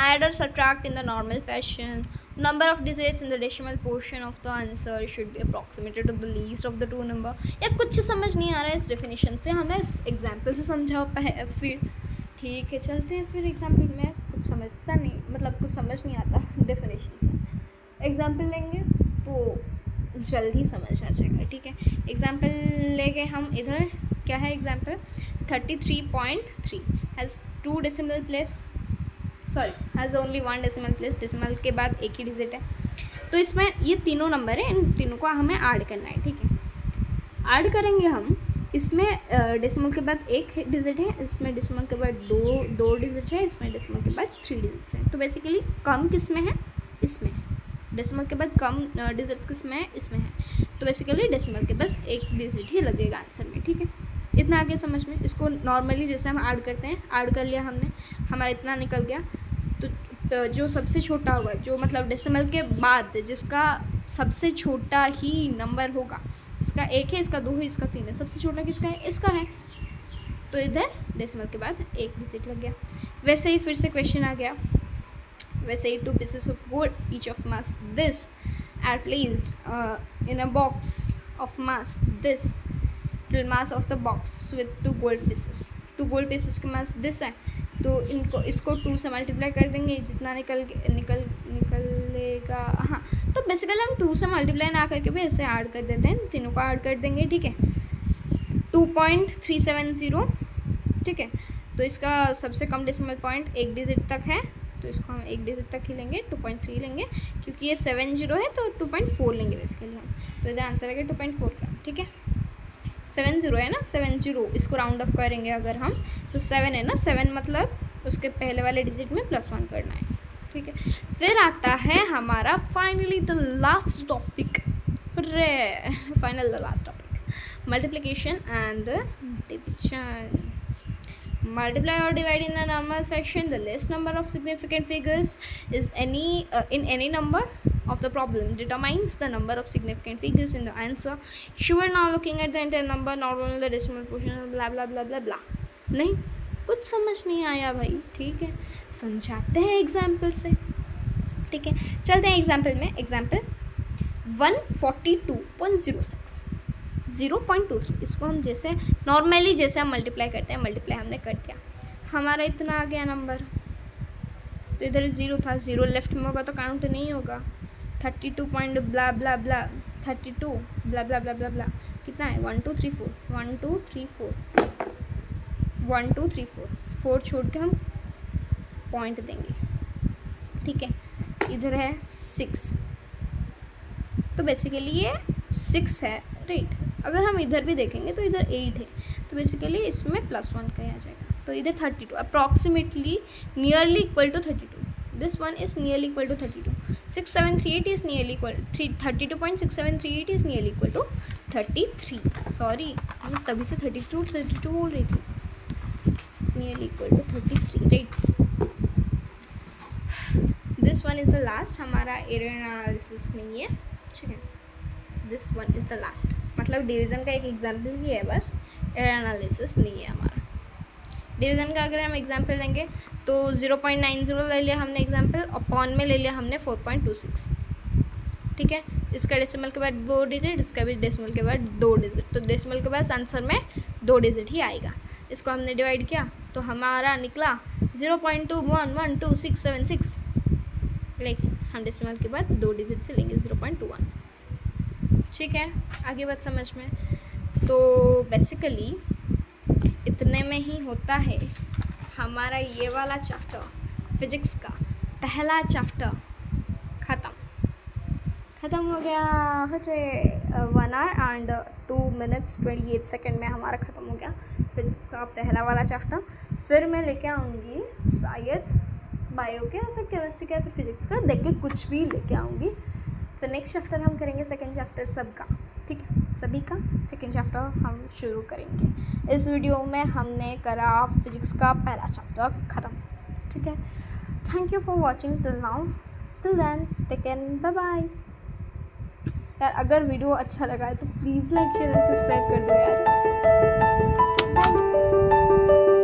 Add or subtract in the normal fashion. Number of digits in the decimal portion of the answer should be approximated to the least of the two number. यार कुछ समझ नहीं आ रहा है इस डेफिनेशन से, हमें एग्जाम्पल से समझाओ फिर, ठीक है। चलते हैं फिर एग्जाम्पल में। कुछ समझता नहीं, मतलब कुछ समझ नहीं आता डेफिनेशन से। एग्जाम्पल लेंगे तो जल्दी समझ आ जाएगा, ठीक है। एग्जाम्पल लेके हम इधर क्या है example 33.3 has 2 decimal place, has only 1 decimal place. Decimal के बाद एक ही डिजिट है, तो इसमें ये तीनों नंबर है, इन तीनों को हमें ऐड करना है, ठीक है। ऐड करेंगे हम, इसमें डेसिमल के बाद एक डिजिट है, इसमें डेसिमल के बाद दो डिजिट है, इसमें डेसिमल के बाद 3 डिजिट्स हैं। तो बेसिकली कम किस में है? इसमें है। डेसिमल के बाद कम डिजिट्स किस में है? इसमें है। तो बेसिकली डेसिमल के बस एक डिजिट ही लगेगा आंसर में, ठीक है। इतना आगे समझ में। इसको नॉर्मली जैसे हम ऐड करते हैं, ऐड कर लिया हमने, हमारा इतना निकल गया, तो जो सबसे छोटा होगा, जो मतलब डेसिमल के बाद जिसका सबसे छोटा ही नंबर होगा, इसका 1 है, इसका 2 है, इसका 3 है, सबसे छोटा किसका है? इसका है। तो इधर डेसिमल के बाद एक डिजिट लग गया। वैसे ही फिर से क्वेश्चन आ गया वैसे ही 2 pieces of gold each of mass this are placed in a box of mass this till mass of the box with 2 gold pieces. 2 gold pieces के mass this है, तो इनको इसको 2 से मल्टीप्लाई कर देंगे, जितना निकलेगा। हाँ, तो बेसिकली हम 2 से मल्टीप्लाई ना करके भी ऐसे ऐड कर देते हैं, तीनों को ऐड कर देंगे, ठीक है। 2.370, ठीक है। तो इसका सबसे कम डेसिमल पॉइंट 1 डिजिट तक है, तो इसको हम 1 डिजिट तक ही लेंगे, 2.3 लेंगे, क्योंकि ये 70 है तो 2.4 लेंगे बेसिकली हम। तो इधर आंसर आएगा 2.4 ग्राम, ठीक है। 70 है ना, 70, इसको राउंड ऑफ करेंगे अगर हम, तो 7 है ना, 7 मतलब उसके पहले वाले डिजिट में +1 करना है, ठीक है। फिर आता है हमारा finally the last topic, final the last topic, multiplication and division. Multiply or divide in a normal fashion the least number of significant figures is in any number of the problem determines the number of significant figures in the answer. You are now looking at the entire number, not only the decimal portion, blah blah blah blah blah. नहीं, कुछ समझ नहीं आया भाई, ठीक है, समझाते हैं एग्जाम्पल से, ठीक है। चलते हैं एग्जाम्पल में। एग्जाम्पल 142.06 0.23, इसको हम जैसे नॉर्मली जैसे हम मल्टीप्लाई करते हैं, मल्टीप्लाई हमने कर दिया, हमारा इतना आ गया नंबर, तो इधर 0 था, 0 लेफ्ट में होगा तो काउंट नहीं होगा। 32 पॉइंट ब्ला ब्ला ब्ला 32 ब्ला ब्ला ब्ला ब्ला ब्ला कितना है, 1 2 3 4 1 2 3 4 1 2 3 4 4 छोड़ के हम पॉइंट देंगे, ठीक है। इधर है 6, तो बेसिकली ये 6 है, राइट। अगर हम इधर भी देखेंगे तो इधर 8 है, तो बेसिकली इसमें +1 का आ जाएगा, तो इधर 32 approximately nearly equal to 32, this one is nearly equal to 32, 6738 is nearly equal 32.6738 is nearly equal to 33, sorry मैं तभी से 32 बोल रही थी, nearly equal to 33, right. This one is the last, हमारा एरर एनालिसिस नहीं है, ठीक है। This one is the last, मतलब डिवीज़न का एक एग्जाम्पल ही है, बस एरर एनालिसिस नहीं है हमारा। डिवीज़न का अगर हम एग्जाम्पल लेंगे तो 0.90 ले लिया हमने एग्जाम्पल, अपॉन में ले लिया हमने 4.26, ठीक है। इसका डेसिमल के बाद 2 डिजिट, इसका भी डेसिमल के बाद 2 डिजिट, तो डेसिमल के बाद आंसर में 2 डिजिट ही आएगा। इसको हमने डिवाइड किया तो हमारा निकला 0.211266, लेकिन हम डेसिमल के बाद 2 डिजिट से लेंगे 0.21, ठीक है। आगे बात समझ में, तो बेसिकली इतने में ही होता है हमारा ये वाला चैप्टर, फिजिक्स का पहला चैप्टर ख़त्म हो गया। 1 आवर एंड 2 मिनट्स 28 सेकेंड में हमारा ख़त्म हो गया फिजिक्स का पहला वाला चैप्टर। फिर मैं लेके आऊँगी शायद बायो के या फिर केमिस्ट्री का या फिर फिजिक्स का, देख के कुछ भी लेके आऊँगी। तो नेक्स्ट चैप्टर हम करेंगे सेकेंड चैप्टर सबका, ठीक है, सभी का सेकेंड चैप्टर हम शुरू करेंगे। इस वीडियो में हमने करा फिजिक्स का पहला चैप्टर ख़त्म, ठीक है। Thank you for watching till now, till then take care, bye bye. यार अगर वीडियो अच्छा लगा है तो please like share and subscribe कर दो यार।